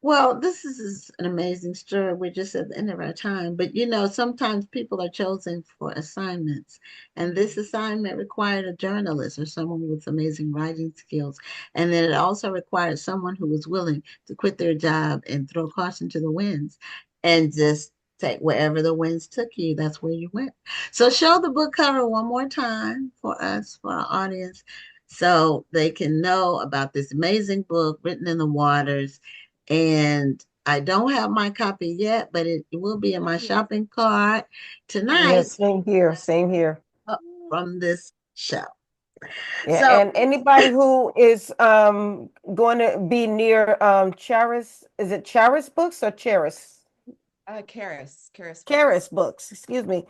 well, this is an amazing story. We're just at the end of our time, but sometimes people are chosen for assignments, and this Mhm. assignment required a journalist or someone with amazing writing skills, and then it also required someone who was willing to quit their job and throw caution to the winds, and just take wherever the winds took you. That's where you went. So, show the book cover one more time for us, for our audience, so they can know about this amazing book written in the waters. And I don't have my copy yet, but it will be in my shopping cart tonight Yes. Same here. Same here. from this show. Yeah. So, And anybody who is going to be near Charis, is it Charis Books or Charis? Karis Charis Books. Books, excuse me.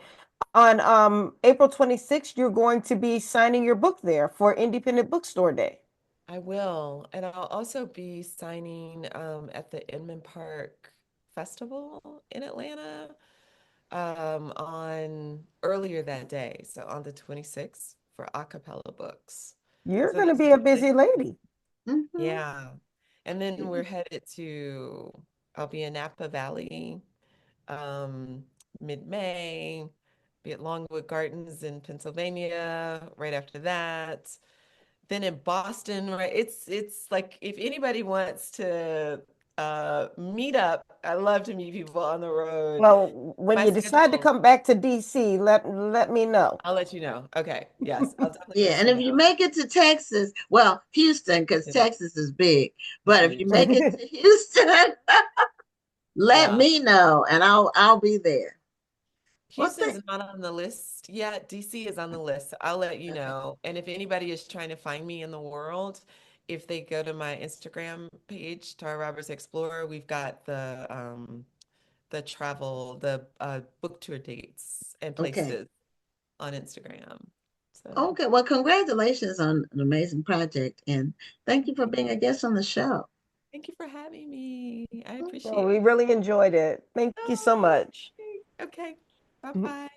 On April 26th, you're going to be signing your book there for Independent Bookstore Day. I will. And I'll also be signing at the Inman Park Festival in Atlanta on earlier that day. So on the 26th for a cappella books. You're So going to those be are a the things. busy lady. mhm. Yeah. And then we're headed I'll be in Napa Valley um, mid-May, be at Longwood Gardens in Pennsylvania right after that. Then in Boston, right? It's like if anybody wants to meet up, I love to meet people on the road. Well, when My you decide to schedule, come back to DC, let me know. I'll let you know. Okay. Yes, I'll definitely Yeah, let and you if you know. make it to Texas, well, Houston, because It's Texas is big, it's but if you huge. make it to Houston, let Yeah. me know and I'll be there. Well, Houston's not on the list yet. DC is on the list. So I'll let you okay. know. And if anybody is trying to find me in the world, if they go to my Instagram page, Tara Roberts Explorer, we've got the travel, the book tour dates and Okay. places on Instagram. So Okay. Well, congratulations on an amazing project, and thank you for being a guest on the show. thank you for having me. I Well, appreciate we it. really enjoyed it. Thank you so Oh, much. okay. Bye-bye.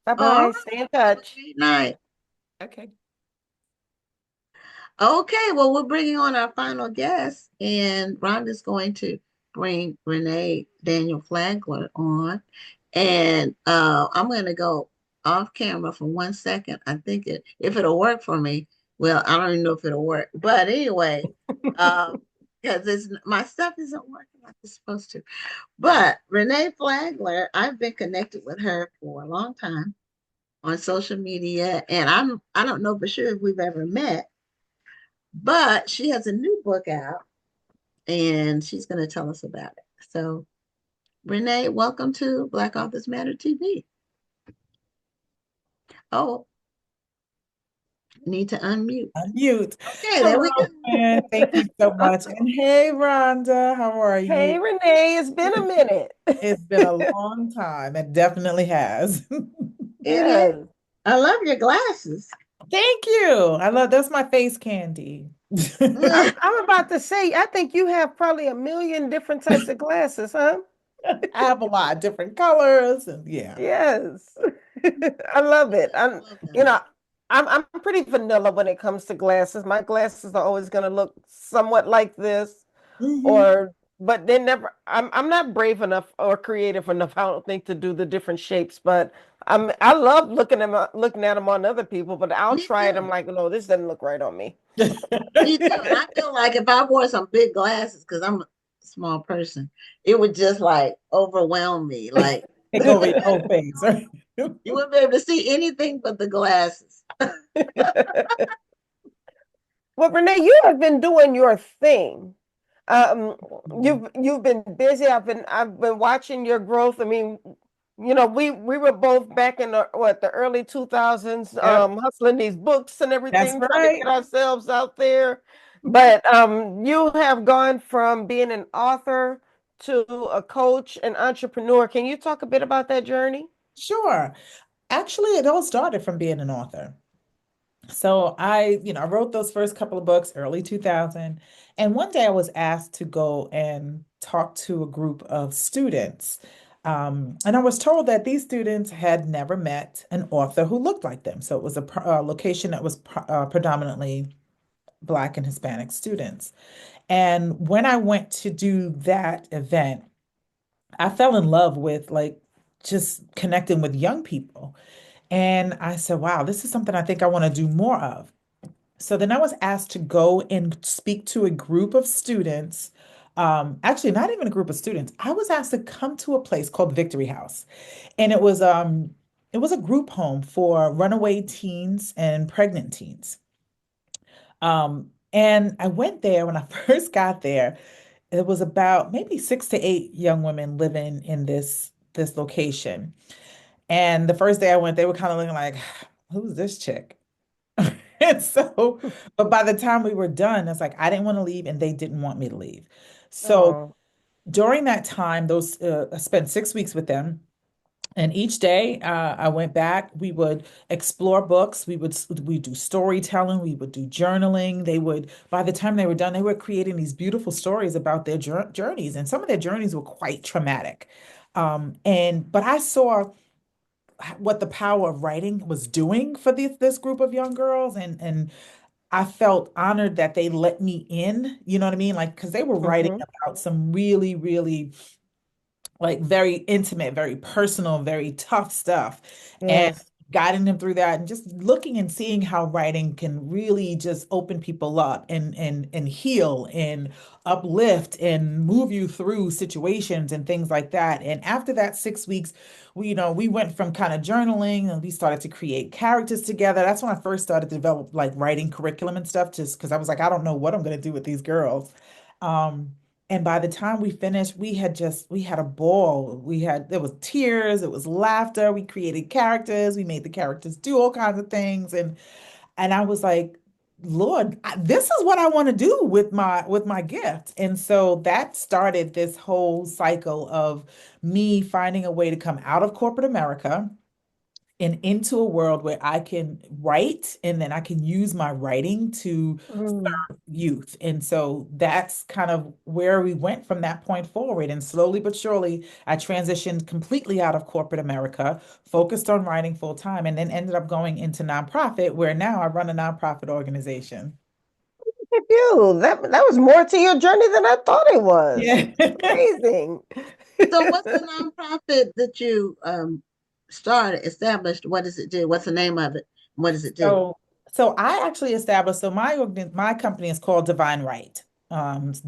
All Bye-bye. right. Stay in Have a touch. great night. Okay. Okay. Well, we're bringing on our final guest, and Rhonda's going to bring Renee Daniel Flagler on, and I'm going to go off camera for 1 second. I think if it'll work for me. Well, I don't even know if it'll work, but anyway, because it's my stuff isn't working like it's supposed to. But Renee Flagler, I've been connected with her for a long time on social media, and I don't know for sure if we've ever met, but she has a new book out, and she's going to tell us about it. So, Renee, welcome to Black Authors Matter TV. Oh, need to unmute. Unmute. Okay, there we go. And thank you so much. And hey, Rhonda, how are you? Hey, Renee, it's been a minute. It's been a long time. It definitely has. It is. I love your glasses. Thank you. I love that's my face candy. I'm about to say, I think you have probably a million different types of glasses, huh? I have a lot of different colors and yeah. Yes. I love it. I'm pretty vanilla when it comes to glasses. My glasses are always going to look somewhat like this, but they never. I'm not brave enough or creative enough, I don't think, to do the different shapes. But I love looking at them on other people. But I'll try it. I'm like, no, this doesn't look right on me. Me too. I feel like if I wore some big glasses, because I'm a small person, it would just like overwhelm me. Like take over your whole face. Right? You wouldn't be able to see anything but the glasses. Well, Renee, you have been doing your thing. You've been busy. I've been watching your growth. I mean, we were both back in the early 2000s, hustling these books and everything, trying to get ourselves out there. But you have gone from being an author to a coach and entrepreneur. Can you talk a bit about that journey? Sure. Actually, it all started from being an author. So I wrote those first couple of books, early 2000. And one day I was asked to go and talk to a group of students. And I was told that these students had never met an author who looked like them. So it was a location that was predominantly Black and Hispanic students. And when I went to do that event, I fell in love with just connecting with young people. And I said, wow, this is something I think I want to do more of. So then I was asked to go and speak to a group of students. Actually, not even a group of students. I was asked to come to a place called Victory House. And it was a group home for runaway teens and pregnant teens. And I went there when I first got there. It was about maybe 6 to 8 young women living in this location. And the first day I went, they were kind of looking like, who's this chick? And so, but by the time we were done, it's like, I didn't want to leave and they didn't want me to leave. So during that time, I spent 6 weeks with them. And each day I went back, we would explore books, we do storytelling, we would do journaling. By the time they were done, they were creating these beautiful stories about their journeys. And some of their journeys were quite traumatic. But I saw what the power of writing was doing for this group of young girls. And I felt honored that they let me in, you know what I mean? Like, because they were writing about some really, really very intimate, very personal, very tough stuff. Yes. And guiding them through that and just looking and seeing how writing can really just open people up and heal and uplift and move you through situations and things like that. And after that 6 weeks, we went from kind of journaling and we started to create characters together. That's when I first started to develop writing curriculum and stuff, just because I was like, I don't know what I'm going to do with these girls. And by the time we finished, we had a ball. There was tears, it was laughter. We created characters. We made the characters do all kinds of things. And I was like, Lord, this is what I want to do with my gift. And so that started this whole cycle of me finding a way to come out of corporate America and into a world where I can write and then I can use my writing to serve youth. And so that's kind of where we went from that point forward. And slowly but surely, I transitioned completely out of corporate America, focused on writing full time, and then ended up going into nonprofit, where now I run a nonprofit organization. at you. That was more to your journey than I thought it was. Yeah. Amazing. So what's the nonprofit that you started, established? What does it do? What's the name of it? What does it do? So, so I actually established, so my company is called Divine Right.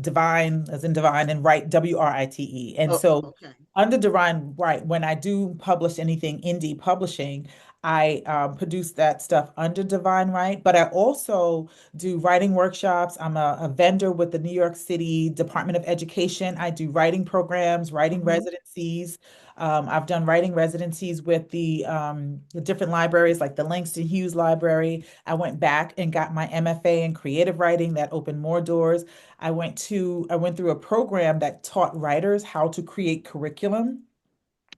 Divine as in divine and right, WRITE. And Oh, so okay. under Divine Right, when I do publish anything indie publishing, I produce that stuff under Divine Right, but I also do writing workshops. I'm a vendor with the New York City Department of Education. I do writing programs, writing residencies. I've done writing residencies with the different libraries, like the Langston Hughes Library. I went back and got my MFA in creative writing that opened more doors. I went through a program that taught writers how to create curriculum.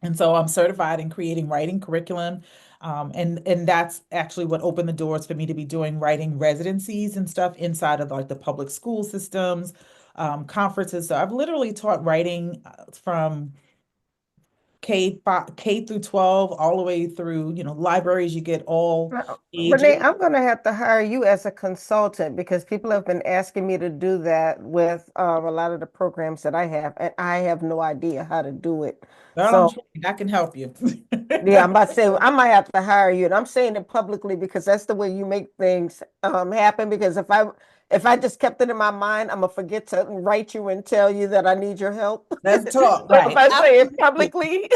And so I'm certified in creating writing curriculum. And that's actually what opened the doors for me to be doing writing residencies and stuff inside of like the public school systems, conferences. So I've literally taught writing from K through 12, all the way through, libraries, you get all Renee, ages. I'm going to have to hire you as a consultant because people have been asking me to do that with a lot of the programs that I have, and I have no idea how to do it. Well, I'm So, trained. I can help you. yeah, I'm about to say I might have to hire you, and I'm saying it publicly because that's the way you make things happen. Because if I just kept it in my mind, I'm gonna forget to write you and tell you that I need your help. Let's talk. So if Right. I say it Absolutely. publicly,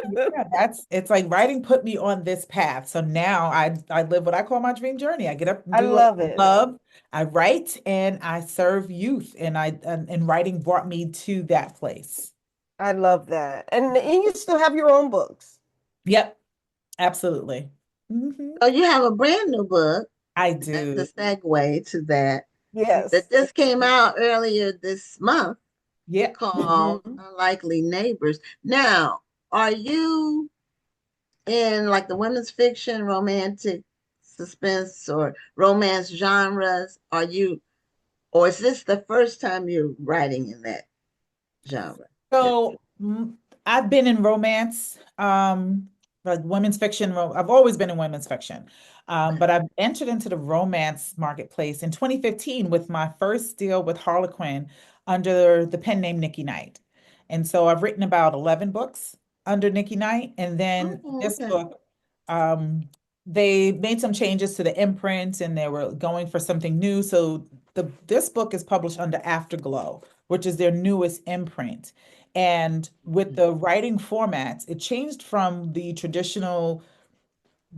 Yeah, it's like writing put me on this path. So now I live what I call my dream journey. I get up and I do what love I it. love. I write and I serve youth, and writing brought me to that place. I love that. And you still have your own books. Yep, absolutely. Hmm. Oh, you have a brand new book. I That's the do. segue to that. That Yes. just came out earlier this month Yeah. called Mhm. Unlikely Neighbors. Now, are you in like the women's fiction, romantic, suspense, or romance genres? Are you, or is this the first time you're writing in that genre? So I've been in romance, like women's fiction. I've always been in women's fiction, but I've entered into the romance marketplace in 2015 with my first deal with Harlequin under the pen name Nikki Knight. And so I've written about 11 books under Nikki Knight, and then Oh, this okay. book, um, they made some changes to the imprint, and they were going for something new. So this book is published under Afterglow, which is their newest imprint. And with the writing formats, it changed from the traditional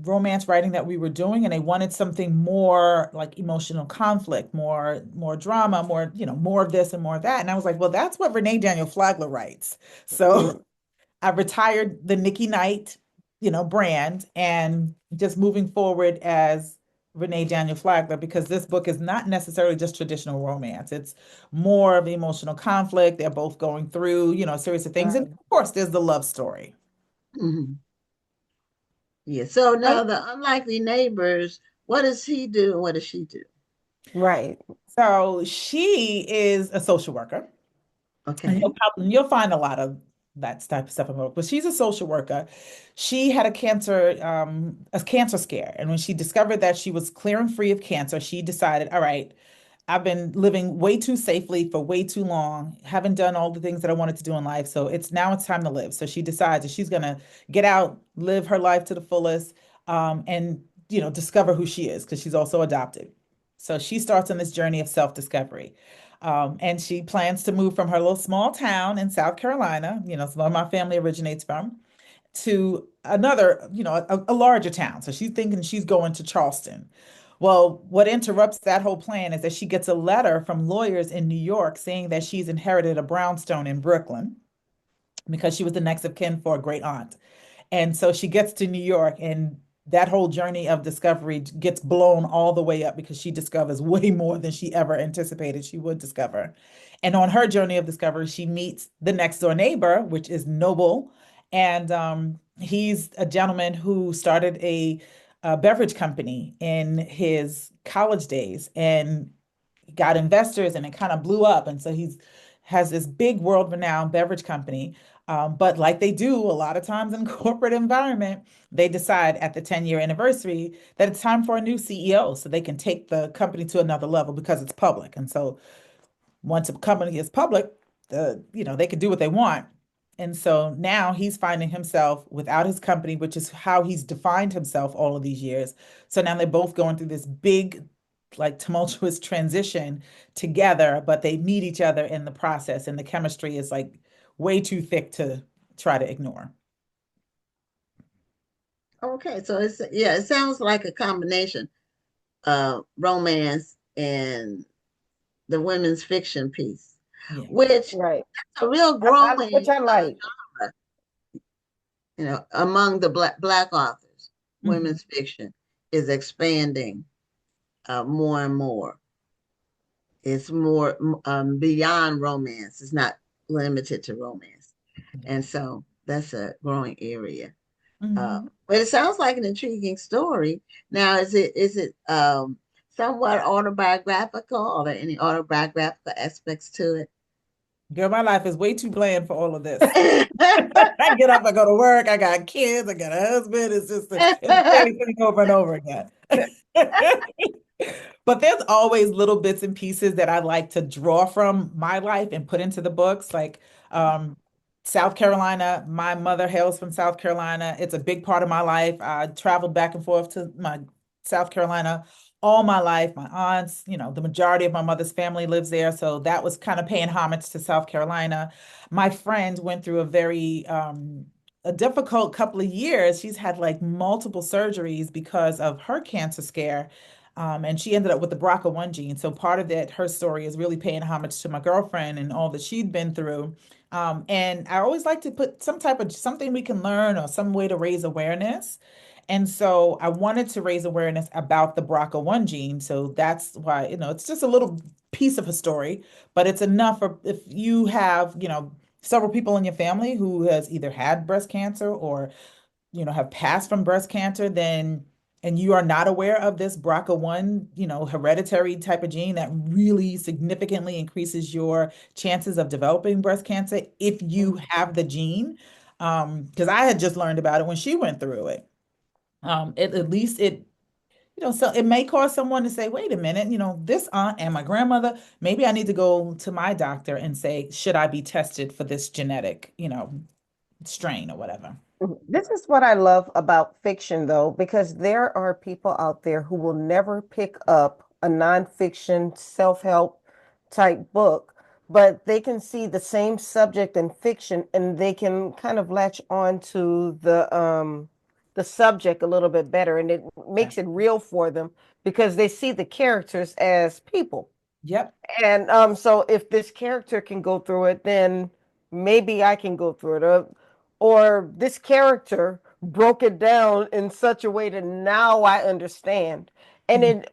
romance writing that we were doing, and they wanted something more like emotional conflict, more drama, more of this and more of that. And I was like, well, that's what Renee Daniel Flagler writes. So I retired the Nikki Knight, brand, and just moving forward as Renee Daniel Flagler, because this book is not necessarily just traditional romance. It's more of the emotional conflict. They're both going through, a series of things. And Right. of course, there's the love story. Mhm. Yeah. So I- now the unlikely neighbors, what does he do and what does she do? right. So she is a social worker. And Okay. you'll find a lot of that type of stuff in the book. But she's a social worker. She had a cancer scare. And when she discovered that she was clearing free of cancer, she decided, all right, I've been living way too safely for way too long, haven't done all the things that I wanted to do in life. So it's time to live. So she decides that she's gonna get out, live her life to the fullest, and discover who she is, because she's also adopted. So she starts on this journey of self-discovery. And she plans to move from her little small town in South Carolina, it's where my family originates from, to another, a larger town. So she's thinking she's going to Charleston. Well, what interrupts that whole plan is that she gets a letter from lawyers in New York saying that she's inherited a brownstone in Brooklyn because she was the next of kin for a great aunt. And so she gets to New York, and that whole journey of discovery gets blown all the way up because she discovers way more than she ever anticipated she would discover. And on her journey of discovery, she meets the next door neighbor, which is Noble. And he's a gentleman who started a beverage company in his college days and got investors, and it kind of blew up. And so he's has this big world renowned beverage company. But like they do a lot of times in corporate environment, they decide at the 10-year anniversary that it's time for a new CEO so they can take the company to another level because it's public. And so once a company is public, they can do what they want. And so now he's finding himself without his company, which is how he's defined himself all of these years. So now they're both going through this big, like tumultuous transition together, but they meet each other in the process, and the chemistry is like way too thick to try to ignore. Okay, so it sounds like a combination of romance and the women's fiction piece, Yeah. which Right. a real growing Which I like. genre, among the black authors. Women's fiction is expanding more and more. It's more beyond romance. It's not limited to romance, and so that's a growing area. But it sounds like an intriguing story. Now, is it somewhat autobiographical? Are there any autobiographical aspects to it? Girl, my life is way too bland for all of this. I get up, I go to work, I got kids, I got a husband. It's just it's the same thing over and over again. But there's always little bits and pieces that I like to draw from my life and put into the books. Like South Carolina, my mother hails from South Carolina. It's a big part of my life. I traveled back and forth to my South Carolina all my life. My aunts, the majority of my mother's family lives there. So that was kind of paying homage to South Carolina. My friend went through a very a difficult couple of years. She's had like multiple surgeries because of her cancer scare. And she ended up with the BRCA1 gene. So part of that, her story is really paying homage to my girlfriend and all that she'd been through. And I always like to put some type of something we can learn or some way to raise awareness. And so I wanted to raise awareness about the BRCA1 gene. So that's why, it's just a little piece of a story, but it's enough for if you have, several people in your family who has either had breast cancer or, have passed from breast cancer, then and you are not aware of this BRCA1, hereditary type of gene that really significantly increases your chances of developing breast cancer if you have the gene. Because I had just learned about it when she went through it. At least so it may cause someone to say, wait a minute, this aunt and my grandmother, maybe I need to go to my doctor and say, should I be tested for this genetic, strain or whatever. This is what I love about fiction, though, because there are people out there who will never pick up a nonfiction self-help type book, but they can see the same subject in fiction and they can kind of latch on to the subject a little bit better, and it makes it real for them because they see the characters as people. Yep. And so if this character can go through it, then maybe I can go through it. Or this character broke it down in such a way that now I understand. And it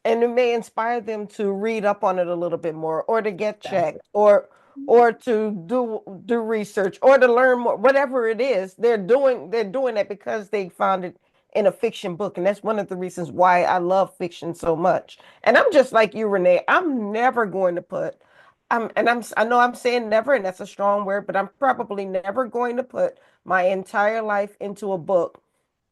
may inspire them to read up on it a little bit more, or to get checked, or to do research, or to learn more. Whatever it is, they're doing it because they found it in a fiction book, and that's one of the reasons why I love fiction so much. And I'm just like you, Renee. I'm never going to put I know I'm saying never, and that's a strong word, but I'm probably never going to put my entire life into a book.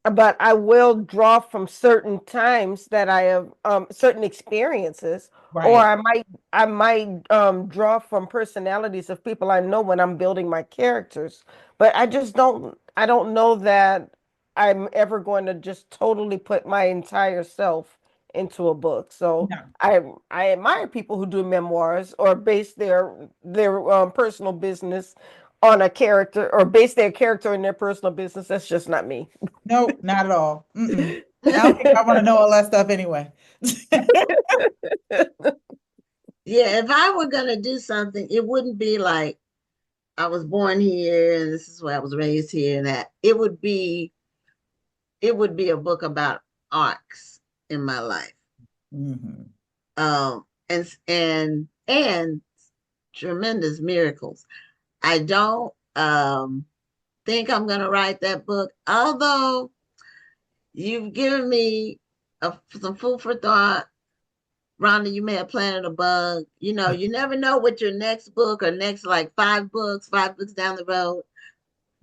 But I will draw from certain times that I have certain experiences, or Right. I might draw from personalities of people I know when I'm building my characters. But I don't know that I'm ever going to just totally put my entire self into a book. So No. I admire people who do memoirs or base their personal business on a character, or base their character in their personal business. That's just not me. No, not at all. I don't think I want to know all that stuff anyway. Yeah, if I were gonna do something, it wouldn't be like I was born here and this is where I was raised here and that. It would be a book about arcs in my life. Mhm. And tremendous miracles. I don't think I'm gonna write that book, although you've given me some food for thought. Rhonda, you may have planted a bug. You never know what your next book or next like five books down the road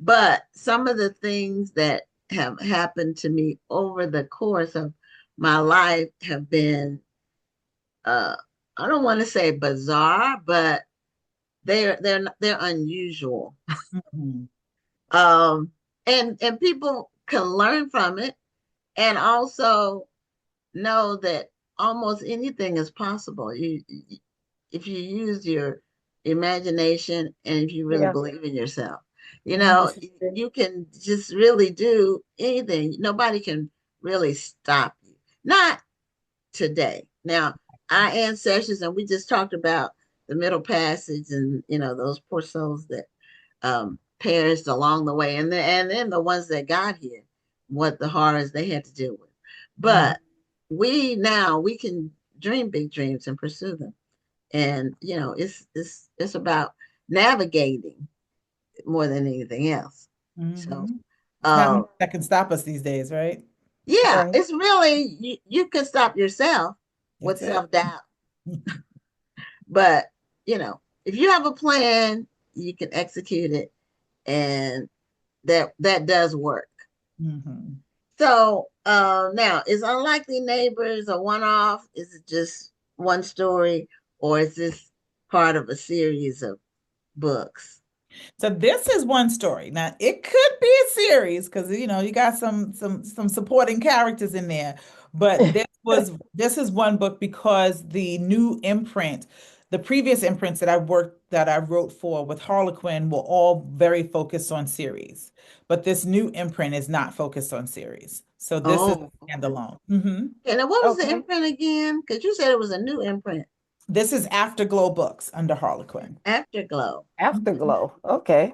But some of the things that have happened to me over the course of my life have been, uh, I don't want to say bizarre, but they're unusual. Mhm. Um, and people can learn from it, and also know that almost anything is possible. If you use your imagination and if you really Yeah. believe in yourself, you know, This is true. you can just really do anything. Nobody can really stop you. Not today. Now, our ancestors, and we just talked about the Middle Passage, and those poor souls that perished along the way, and then the ones that got here, what the horrors they had to deal with. Mhm. But we can dream big dreams and pursue them, and it's about navigating more than anything else. So, Mhm. It's not uh, much that can stop us these days, right? yeah, Right. it's really you can stop yourself with That's it. self-doubt, but if you have a plan, you can execute it, and that does work. Mhm. So now, is Unlikely Neighbors a one-off? Is it just one story, or is this part of a series of books? So this is one story. Now it could be a series because you got some supporting characters in there. But this is one book because the new imprint, the previous imprints that I wrote for with Harlequin were all very focused on series. But this new imprint is not focused on series. So this is Oh, okay. standalone. Mhm. And then what was the Okay. imprint again? Because you said it was a new imprint. This is Afterglow Books under Harlequin. Afterglow. Mhm. Afterglow. Okay.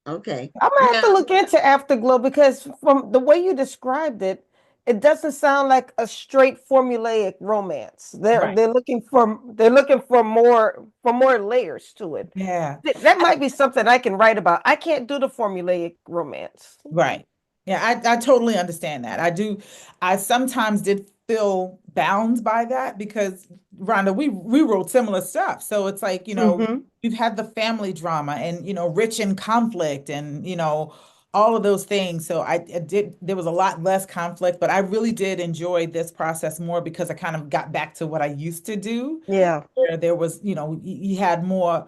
Okay. I'm gonna have to Now, look into Afterglow because from the way you described it, it doesn't sound like a straight formulaic romance. They're Right. they're looking for they're looking for more layers to it. Yeah. That might be something I can write about. I can't do the formulaic romance. Right. Yeah, I totally understand that. I do. I sometimes did feel bound by that because Rhonda, we wrote similar stuff. So it's like, Mm-hmm. we've had the family drama and, rich in conflict and, all of those things. So I did, there was a lot less conflict, but I really did enjoy this process more because I kind of got back to what I used to do. Yeah. Where there was, you had more,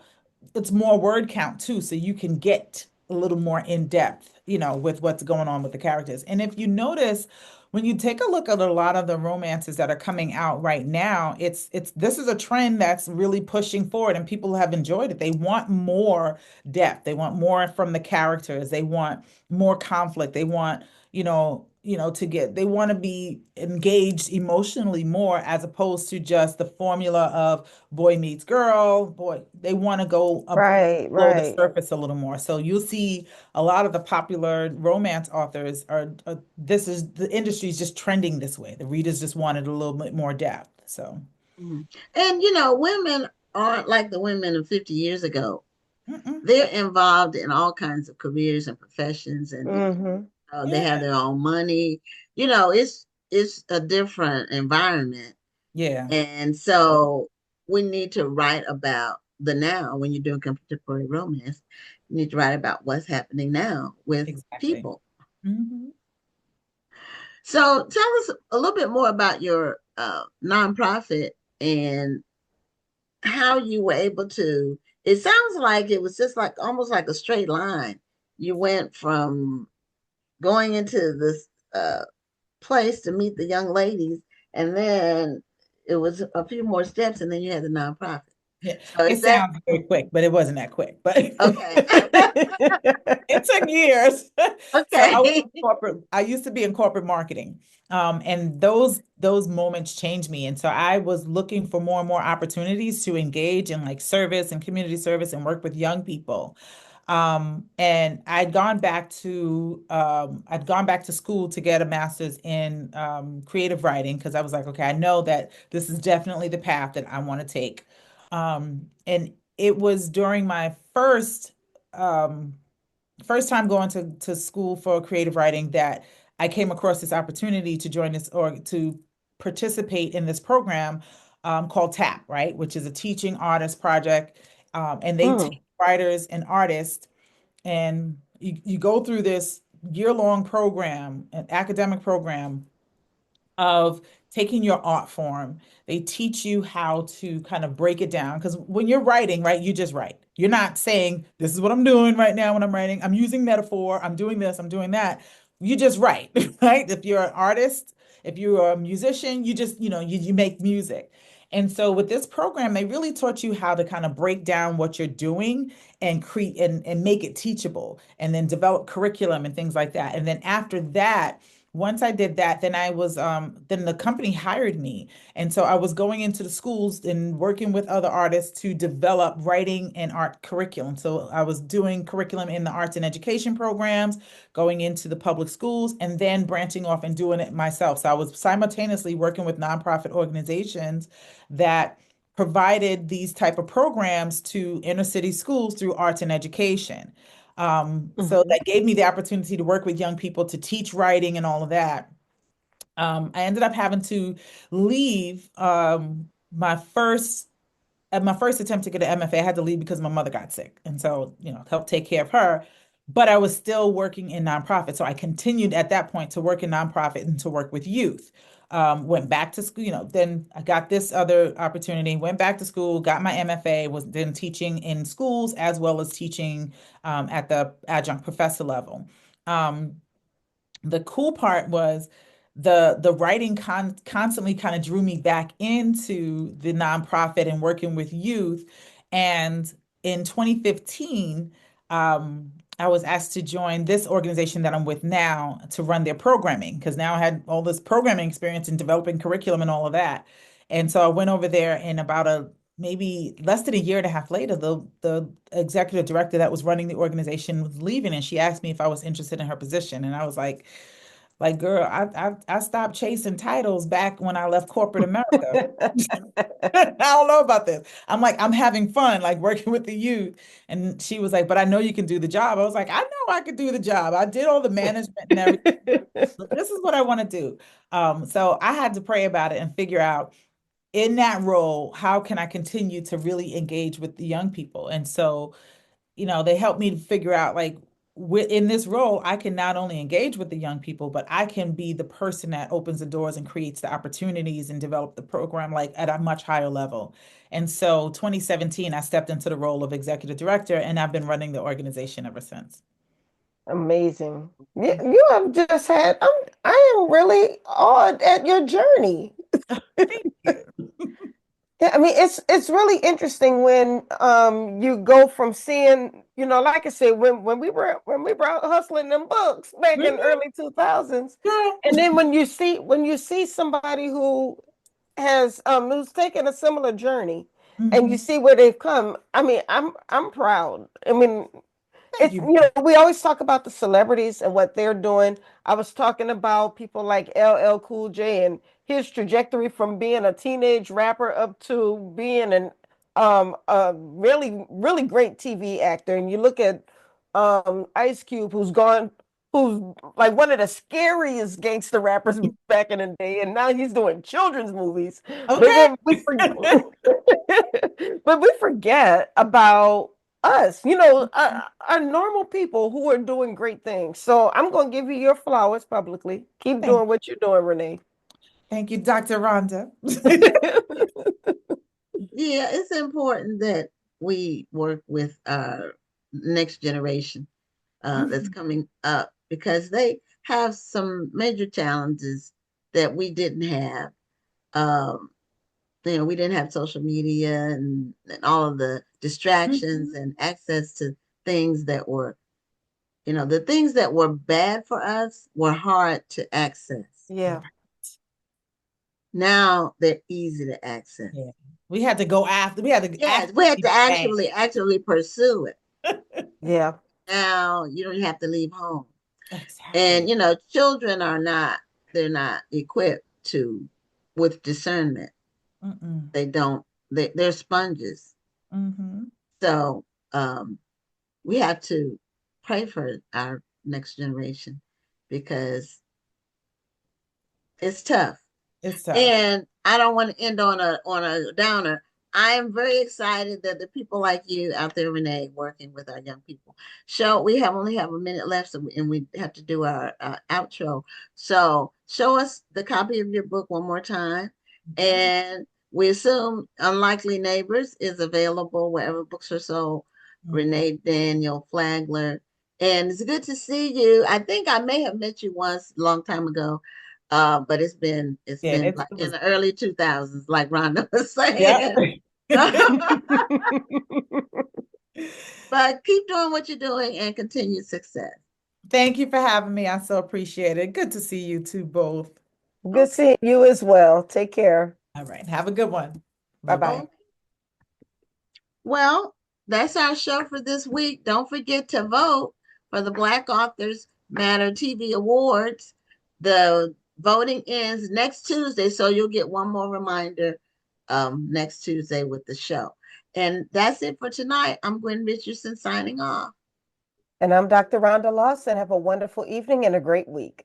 it's more word count too, so you can get a little more in depth, with what's going on with the characters. And if you notice, when you take a look at a lot of the romances that are coming out right now, it's this is a trend that's really pushing forward and people have enjoyed it. They want more depth. They want more from the characters. They want more conflict. They want, they want to be engaged emotionally more as opposed to just the formula of boy meets girl, boy, they want to go up Right, below the right. surface a little more. So you'll see a lot of the popular romance authors this is the industry's just trending this way. The readers just wanted a little bit more depth. So, and women aren't like the women of 50 years ago. mm-mm. They're involved in all kinds of careers and professions, and Mm-hmm. they have Yeah, their own money. It's a different environment, yeah, and so we need to write about the now. When you're doing contemporary romance, you need to write about what's happening now with exactly. people. Hmm. So tell us a little bit more about your nonprofit and how you were able to. It sounds like it was just like almost like a straight line. You went from going into this place to meet the young ladies, and then it was a few more steps, and then you had the nonprofit. Yeah, So it is that sounds very quick, but it wasn't that quick. But okay? it took years. So Okay. I used to be in corporate marketing. And those moments changed me. And so I was looking for more and more opportunities to engage in like service and community service and work with young people. And I'd gone back to school to get a master's in creative writing because I was like, okay, I know that this is definitely the path that I want to take. And it was during my um, first time going to school for creative writing that I came across this opportunity to join this or to participate in this program called TAP, right, which is a teaching artist project. And they Mm. take writers and artists and you go through this year-long program, an academic program of taking your art form. They teach you how to kind of break it down. Because when you're writing, right, you just write. You're not saying, this is what I'm doing right now when I'm writing. I'm using metaphor. I'm doing this. I'm doing that. You just write, right? If you're an artist, if you're a musician, you just, you make music. And so with this program, they really taught you how to kind of break down what you're doing and create and make it teachable and then develop curriculum and things like that. And then after that, once I did that, then then the company hired me. And so I was going into the schools and working with other artists to develop writing and art curriculum. So I was doing curriculum in the arts and education programs, going into the public schools, and then branching off and doing it myself. So I was simultaneously working with nonprofit organizations that provided these type of programs to inner city schools through arts and education. So that gave me the opportunity to work with young people to teach writing and all of that. I ended up having to leave my first at my first attempt to get an MFA. I had to leave because my mother got sick, and so help take care of her. But I was still working in nonprofit, so I continued at that point to work in nonprofit and to work with youth. Went back to school, then I got this other opportunity, went back to school, got my MFA, was then teaching in schools as well as teaching at the adjunct professor level. The cool part was the writing constantly kind of drew me back into the nonprofit and working with youth. And in 2015, I was asked to join this organization that I'm with now to run their programming, because now I had all this programming experience in developing curriculum and all of that. And so I went over there, and about maybe less than a year and a half later, the executive director that was running the organization was leaving, and she asked me if I was interested in her position. And I was like, girl, I stopped chasing titles back when I left corporate America. I don't know about this. I'm like, I'm having fun, like working with the youth. And she was like, but I know you can do the job. I was like, I know I could do the job. I did all the management and everything. This is what I want to do. So I had to pray about it and figure out, in that role, how can I continue to really engage with the young people? And so, they helped me to figure out, like, in this role, I can not only engage with the young people, but I can be the person that opens the doors and creates the opportunities and develop the program, like, at a much higher level. And so 2017, I stepped into the role of executive director, and I've been running the organization ever since. Amazing. You have just had, I am really awed at your journey. Thank you. Yeah, I mean, it's really interesting when you go from seeing, like I said, when we were out hustling them books back in early 2000s, and then when you see somebody who has who's taken a similar journey, and you see where they've come. I mean, I'm proud. I mean, Thank you. we always talk about the celebrities and what they're doing. I was talking about people like LL Cool J and his trajectory from being a teenage rapper up to being a really, really great TV actor. And you look at Ice Cube, who's like one of the scariest gangster rappers back in the day, and now he's doing children's movies. Okay. But we forget about us, are normal people who are doing great things. So I'm going to give you your flowers publicly. Keep doing what you're doing, Renee. Thank you, Dr. Rhonda. Yeah, it's important that we work with our next generation that's coming up, because they have some major challenges that we didn't have. We didn't have social media and all of the distractions and access to things that were, the things that were bad for us were hard to access. Yeah. Now they're easy to access. Yeah. We had to go after. We had to actually pursue it. Yeah. Now you don't have to leave home. Exactly. And children they're not equipped with discernment. They don't. They're sponges. So we have to pray for our next generation, because it's tough. It's tough. And I don't want to end on a downer. I am very excited that the people like you out there, Renee, working with our young people. We only have a minute left, and we have to do our outro. So show us the copy of your book one more time. And we assume Unlikely Neighbors is available wherever books are sold. Renee Daniel Flagler. And it's good to see you. I think I may have met you once a long time ago. But it's been like in the early 2000s, like Rhonda was saying. But keep doing what you're doing and continued success. Thank you for having me. I so appreciate it. Good to see you two both. Good seeing you as well. Take care. All right. Have a good one. Bye-bye. Well, that's our show for this week. Don't forget to vote for the Black Authors Matter TV Awards. The voting ends next Tuesday, so you'll get one more reminder next Tuesday with the show. And that's it for tonight. I'm Gwen Richardson signing off. And I'm Dr. Rhonda Lawson. Have a wonderful evening and a great week.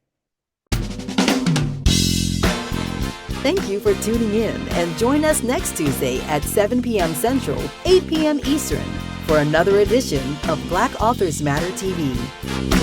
Thank you for tuning in, and join us next Tuesday at 7 p.m. Central, 8 p.m. Eastern for another edition of Black Authors Matter TV.